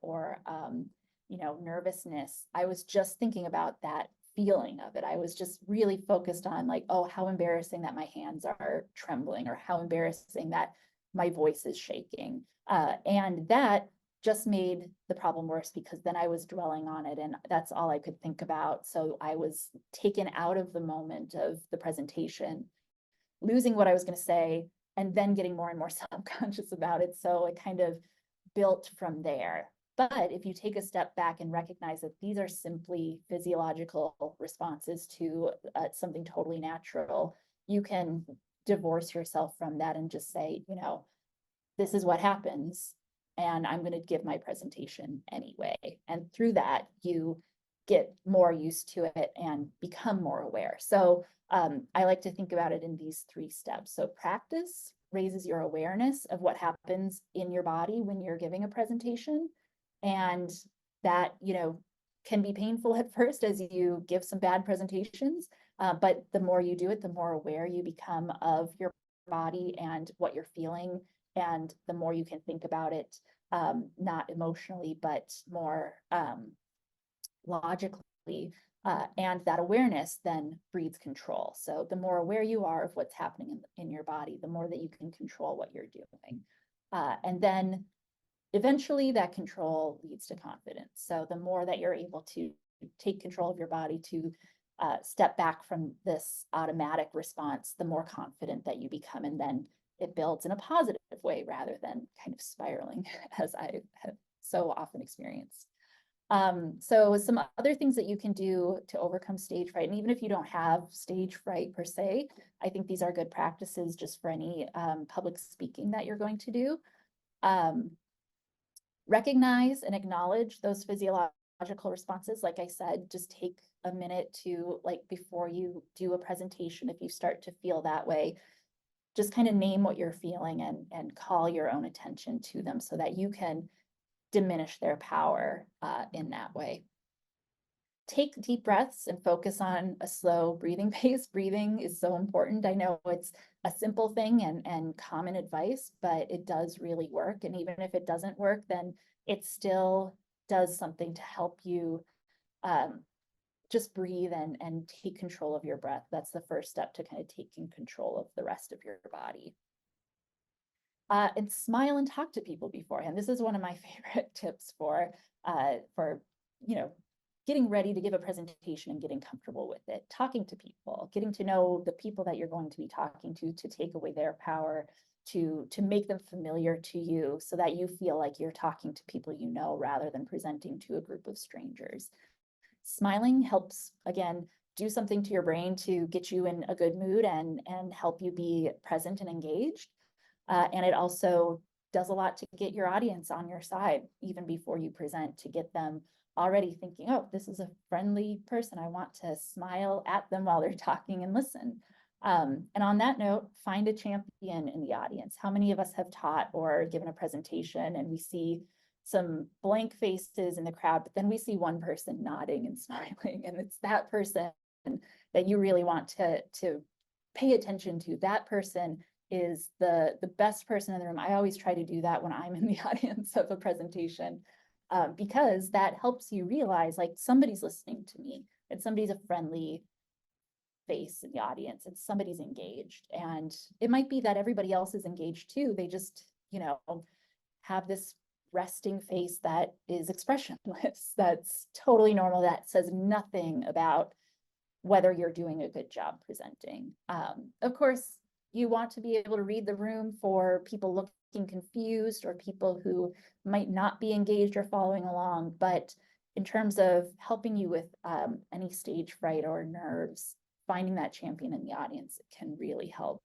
S1: nervousness. I was just thinking about that feeling of it. I was just really focused on like, oh, how embarrassing that my hands are trembling, or how embarrassing that my voice is shaking. And that just made the problem worse because then I was dwelling on it and that's all I could think about. So I was taken out of the moment of the presentation, losing what I was going to say, and then getting more and more subconscious about it. So it kind of built from there. But if you take a step back and recognize that these are simply physiological responses to something totally natural, you can divorce yourself from that and just say, this is what happens, and I'm going to give my presentation anyway. And through that, you get more used to it and become more aware. So I like to think about it in these 3 steps. So practice raises your awareness of what happens in your body when you're giving a presentation. And that, can be painful at first as you give some bad presentations. But the more you do it, the more aware you become of your body and what you're feeling. And the more you can think about it, not emotionally, but more logically. And that awareness then breeds control. So the more aware you are of what's happening in your body, the more that you can control what you're doing. And then eventually that control leads to confidence. So the more that you're able to take control of your body, to step back from this automatic response, the more confident that you become. And then it builds in a positive way rather than kind of spiraling as I have so often experienced. So some other things that you can do to overcome stage fright, and even if you don't have stage fright per se, I think these are good practices just for any public speaking that you're going to do. Recognize and acknowledge those physiological responses. Like I said, just take a minute to, like, before you do a presentation, if you start to feel that way, just kind of name what you're feeling and call your own attention to them so that you can diminish their power in that way. Take deep breaths and focus on a slow breathing pace. Breathing is so important. I know it's a simple thing and common advice, but it does really work. And even if it doesn't work, then it still does something to help you just breathe and take control of your breath. That's the first step to kind of taking control of the rest of your body. And smile and talk to people beforehand. This is one of my favorite tips for getting ready to give a presentation and getting comfortable with it. Talking to people, getting to know the people that you're going to be talking to take away their power, to make them familiar to you so that you feel like you're talking to people you know rather than presenting to a group of strangers. Smiling helps, again, do something to your brain to get you in a good mood and help you be present and engaged. And it also does a lot to get your audience on your side, even before you present, to get them already thinking, oh, this is a friendly person. I want to smile at them while they're talking and listen. And on that note, find a champion in the audience. How many of us have taught or given a presentation and we see some blank faces in the crowd, but then we see one person nodding and smiling, and it's that person that you really want to pay attention to. That person is the best person in the room. I always try to do that when I'm in the audience of a presentation, because that helps you realize, like, somebody's listening to me, and somebody's a friendly face in the audience, and somebody's engaged. And it might be that everybody else is engaged too. They just, have this resting face that is expressionless. That's totally normal. That says nothing about whether you're doing a good job presenting. Of course, you want to be able to read the room for people looking confused or people who might not be engaged or following along. But in terms of helping you with any stage fright or nerves, finding that champion in the audience can really help.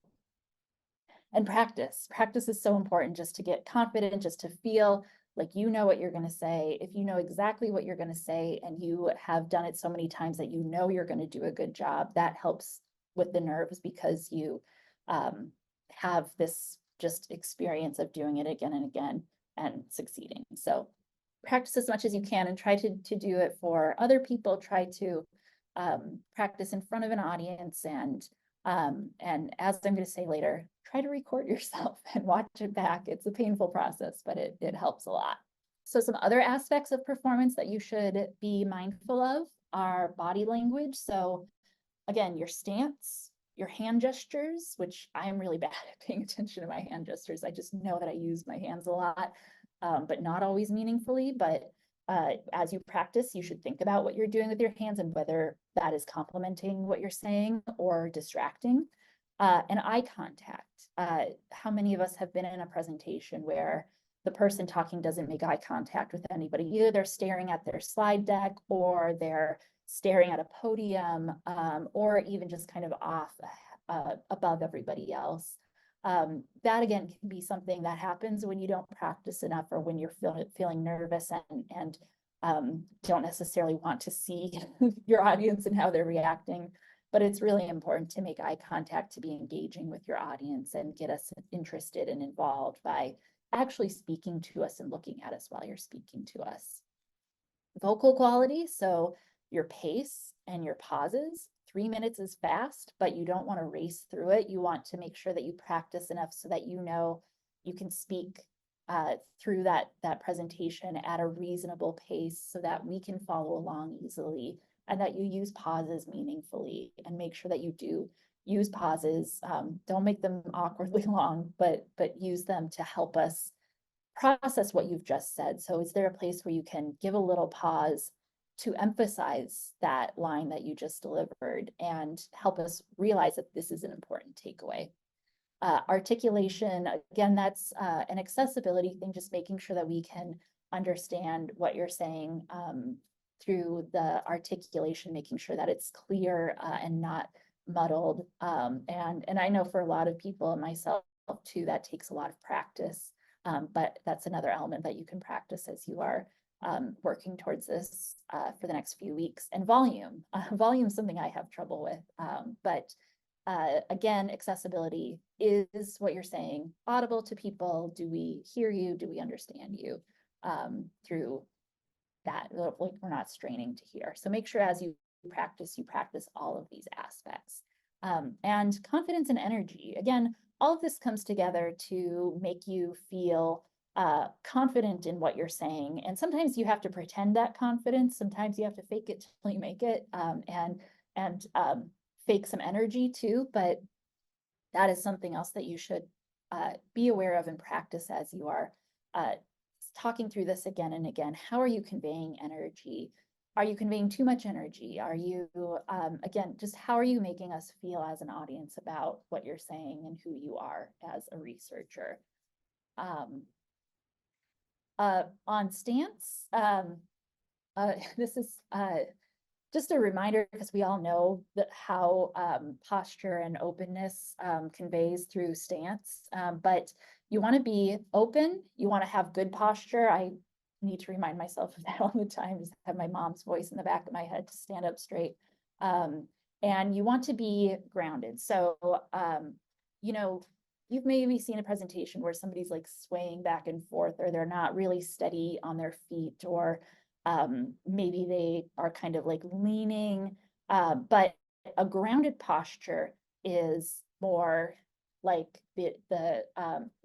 S1: And practice. Practice is so important, just to get confident, just to feel like you know what you're going to say. If you know exactly what you're going to say and you have done it so many times that you know you're going to do a good job, that helps with the nerves, because you have this just experience of doing it again and again and succeeding. So practice as much as you can, and try to do it for other people. Try to practice in front of an audience, and as I'm going to say later, try to record yourself and watch it back. It's a painful process, but it helps a lot. So some other aspects of performance that you should be mindful of are body language. So again, your stance, your hand gestures, which I am really bad at paying attention to my hand gestures. I just know that I use my hands a lot, but not always meaningfully. But as you practice, you should think about what you're doing with your hands and whether that is complementing what you're saying or distracting. And eye contact. How many of us have been in a presentation where the person talking doesn't make eye contact with anybody? Either they're staring at their slide deck, or they're staring at a podium, or even just kind of off above everybody else. That again can be something that happens when you don't practice enough, or when you're feeling nervous and don't necessarily want to see your audience and how they're reacting. But it's really important to make eye contact, to be engaging with your audience and get us interested and involved by actually speaking to us and looking at us while you're speaking to us. Vocal quality, so your pace and your pauses. 3 minutes is fast, but you don't want to race through it. You want to make sure that you practice enough so that you know you can speak through that presentation at a reasonable pace, so that we can follow along easily, and that you use pauses meaningfully, and make sure that you do use pauses. Don't make them awkwardly long, but use them to help us process what you've just said. So is there a place where you can give a little pause to emphasize that line that you just delivered and help us realize that this is an important takeaway? Articulation, again, that's an accessibility thing, just making sure that we can understand what you're saying through the articulation, making sure that it's clear and not muddled. And I know for a lot of people, and myself too, that takes a lot of practice. But that's another element that you can practice as you are working towards this for the next few weeks. And volume. Volume is something I have trouble with. But again, accessibility is what you're saying audible to people. Do we hear you? Do we understand you through that? Like, we're not straining to hear. So make sure as you practice all of these aspects. And confidence and energy. Again, all of this comes together to make you feel confident in what you're saying. And sometimes you have to pretend that confidence. Sometimes you have to fake it till you make it, and fake some energy too. But that is something else that you should be aware of and practice as you are talking through this again and again. How are you conveying energy? Are you conveying too much energy? Are you, again, just how are you making us feel as an audience about what you're saying and who you are as a researcher? On stance, this is just a reminder, because we all know that how posture and openness conveys through stance, but you want to be open, you want to have good posture. I need to remind myself of that all the time, just have my mom's voice in the back of my head to stand up straight. And you want to be grounded. So, you know, you've maybe seen a presentation where somebody's like swaying back and forth, or they're not really steady on their feet, or maybe they are kind of like leaning, but a grounded posture is more like the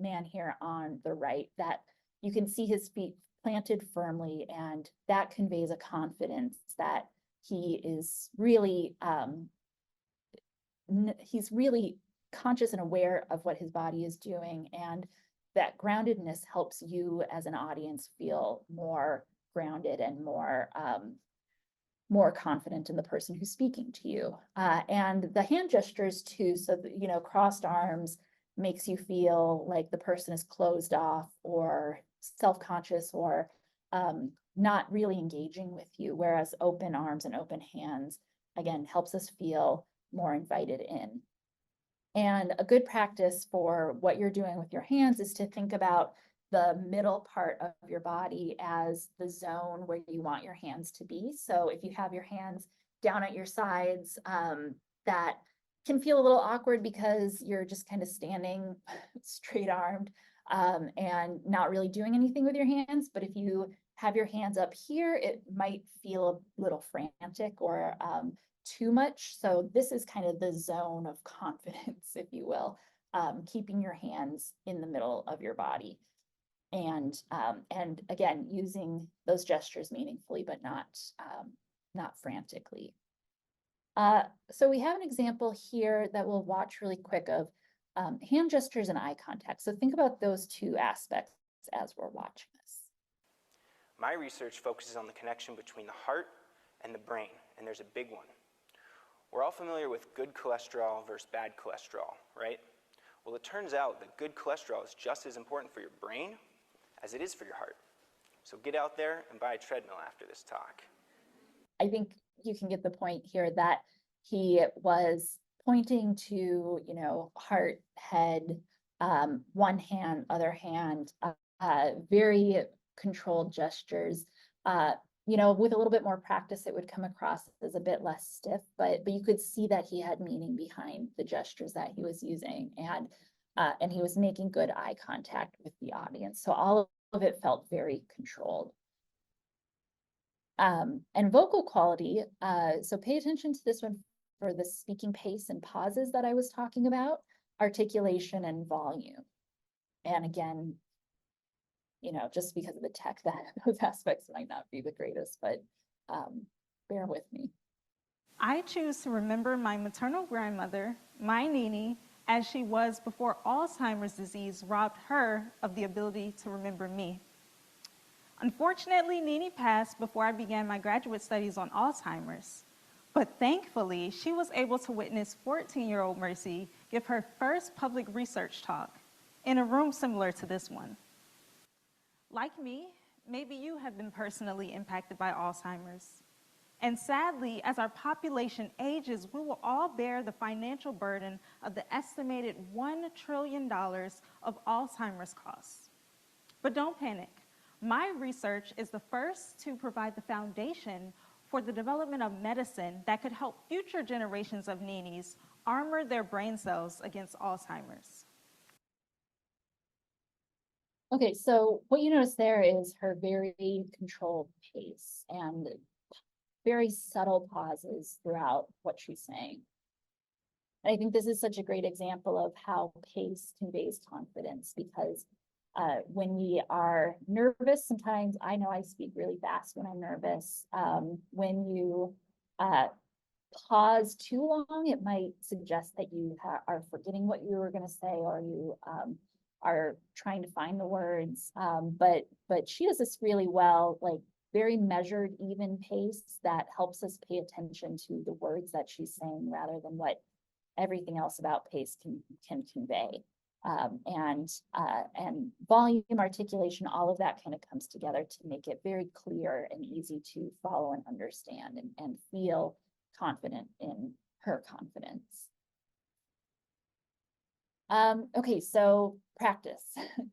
S1: man here on the right, that you can see his feet planted firmly, and that conveys a confidence that he is really he's really conscious and aware of what his body is doing, and that groundedness helps you as an audience feel more grounded and more more confident in the person who's speaking to you. And the hand gestures too, so that, you know, crossed arms makes you feel like the person is closed off or self-conscious, or not really engaging with you, whereas open arms and open hands, again, helps us feel more invited in. And a good practice for what you're doing with your hands is to think about the middle part of your body as the zone where you want your hands to be. So if you have your hands down at your sides, that can feel a little awkward because you're just kind of standing straight armed and not really doing anything with your hands. But if you have your hands up here, it might feel a little frantic or too much. So this is kind of the zone of confidence, if you will, keeping your hands in the middle of your body. And again, using those gestures meaningfully, but not frantically. So we have an example here that we'll watch really quick of hand gestures and eye contact. So think about those two aspects as we're watching this.
S4: My research focuses on the connection between the heart and the brain, and there's a big one. We're all familiar with good cholesterol versus bad cholesterol, right? Well, it turns out that good cholesterol is just as important for your brain as it is for your heart. So get out there and buy a treadmill after this talk.
S1: I think you can get the point here that he was pointing to, you know, heart, head, one hand, other hand, very controlled gestures. You know, with a little bit more practice, it would come across as a bit less stiff, but you could see that he had meaning behind the gestures that he was using, and he was making good eye contact with the audience. So all of it felt very controlled. And vocal quality, so pay attention to this one for the speaking pace and pauses that I was talking about, articulation and volume. And again, you know, just because of the tech, that those aspects might not be the greatest, but bear with me.
S5: I choose to remember my maternal grandmother, my Nini, as she was before Alzheimer's disease robbed her of the ability to remember me. Unfortunately, Nini passed before I began my graduate studies on Alzheimer's, But thankfully, she was able to witness 14-year-old Mercy give her first public research talk in a room similar to this one. Like me, maybe you have been personally impacted by Alzheimer's. And sadly, as our population ages, we will all bear the financial burden of the estimated $1 trillion of Alzheimer's costs. But don't panic. My research is the first to provide the foundation for the development of medicine that could help future generations of Ninis armor their brain cells against Alzheimer's.
S1: Okay, so what you notice there is her very controlled pace and very subtle pauses throughout what she's saying. And I think this is such a great example of how pace conveys confidence, because when we are nervous, sometimes I know I speak really fast when I'm nervous. When you pause too long, it might suggest that you are forgetting what you were going to say, or you are trying to find the words. But she does this really well, like very measured, even pace that helps us pay attention to the words that she's saying rather than what everything else about pace can convey. And volume, articulation, all of that kind of comes together to make it very clear and easy to follow and understand and feel confident in her confidence. Okay, so practice.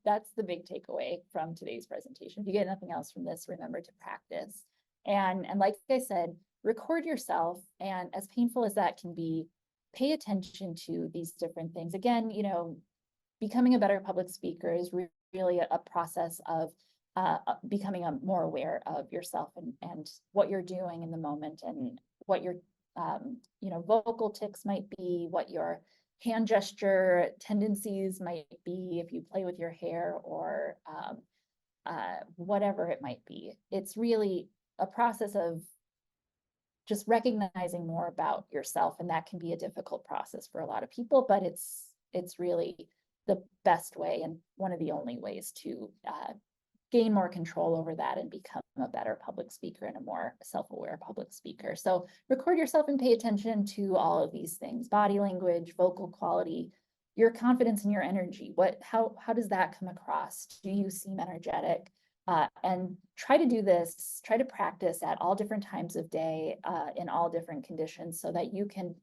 S1: That's the big takeaway from today's presentation. If you get nothing else from this, remember to practice. And like I said, record yourself, and as painful as that can be, pay attention to these different things. Again, you know, becoming a better public speaker is really a process of becoming more aware of yourself and what you're doing in the moment, and what your you know, vocal tics might be, what your hand gesture tendencies might be if you play with your hair, or whatever it might be. It's really a process of just recognizing more about yourself, and that can be a difficult process for a lot of people, but it's really the best way and one of the only ways to gain more control over that and become a better public speaker and a more self-aware public speaker. So record yourself and pay attention to all of these things: body language, vocal quality, your confidence and your energy. How does that come across? Do you seem energetic? And try to do this, try to practice at all different times of day, in all different conditions, so that you can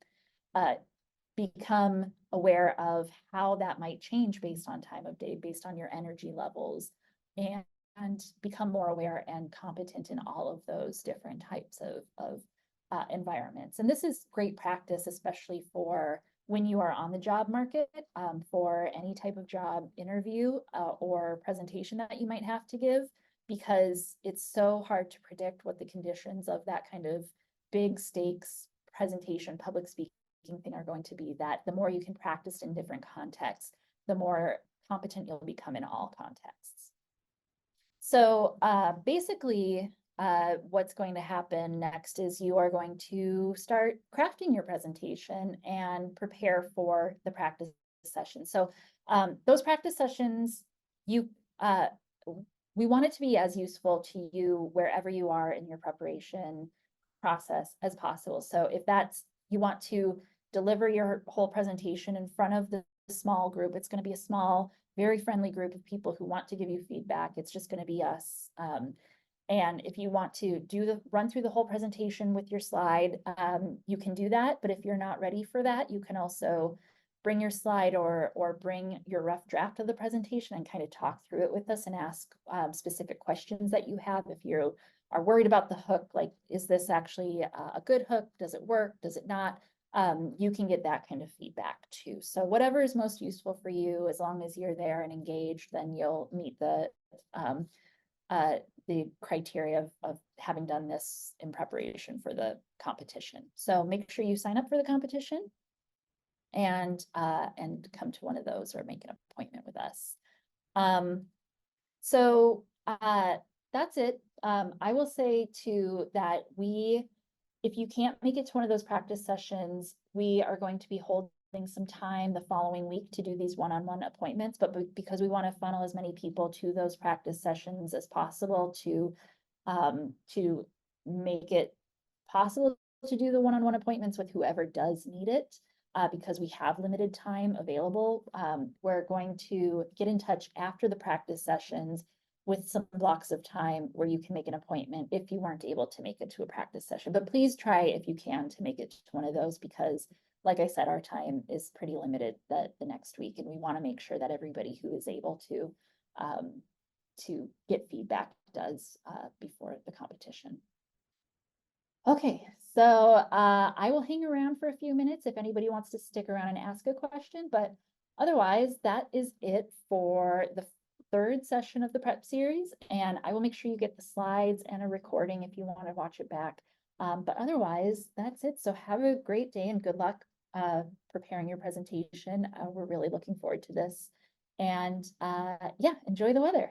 S1: become aware of how that might change based on time of day, based on your energy levels, and become more aware and competent in all of those different types of environments. And this is great practice, especially for when you are on the job market, for any type of job interview or presentation that you might have to give, because it's so hard to predict what the conditions of that kind of big stakes presentation, public speaking thing are going to be, that the more you can practice in different contexts, the more competent you'll become in all contexts. So basically, what's going to happen next is you are going to start crafting your presentation and prepare for the practice session. So those practice sessions, we want it to be as useful to you wherever you are in your preparation process as possible. So if you want to deliver your whole presentation in front of the small group, it's going to be a small, very friendly group of people who want to give you feedback. It's just going to be us. And if you want to run through the whole presentation with your slide, you can do that. But if you're not ready for that, you can also bring your slide or bring your rough draft of the presentation and kind of talk through it with us and ask specific questions that you have. If you are worried about the hook, like, is this actually a good hook? Does it work? Does it not? You can get that kind of feedback too. So whatever is most useful for you, as long as you're there and engaged, then you'll meet the criteria of having done this in preparation for the competition. So make sure you sign up for the competition and come to one of those or make an appointment with us. So that's it. I will say too that if you can't make it to one of those practice sessions, we are going to be holding some time the following week to do these one-on-one appointments, but because we want to funnel as many people to those practice sessions as possible to make it possible to do the one-on-one appointments with whoever does need it, because we have limited time available. We're going to get in touch after the practice sessions with some blocks of time where you can make an appointment if you weren't able to make it to a practice session. But please try, if you can, to make it to one of those, because like I said, our time is pretty limited the next week, and we want to make sure that everybody who is able to get feedback does before the competition. Okay, so I will hang around for a few minutes if anybody wants to stick around and ask a question, but otherwise that is it for the third session of the prep series, and I will make sure you get the slides and a recording if you want to watch it back. But otherwise, that's it. So have a great day and good luck preparing your presentation. We're really looking forward to this. And yeah, enjoy the weather.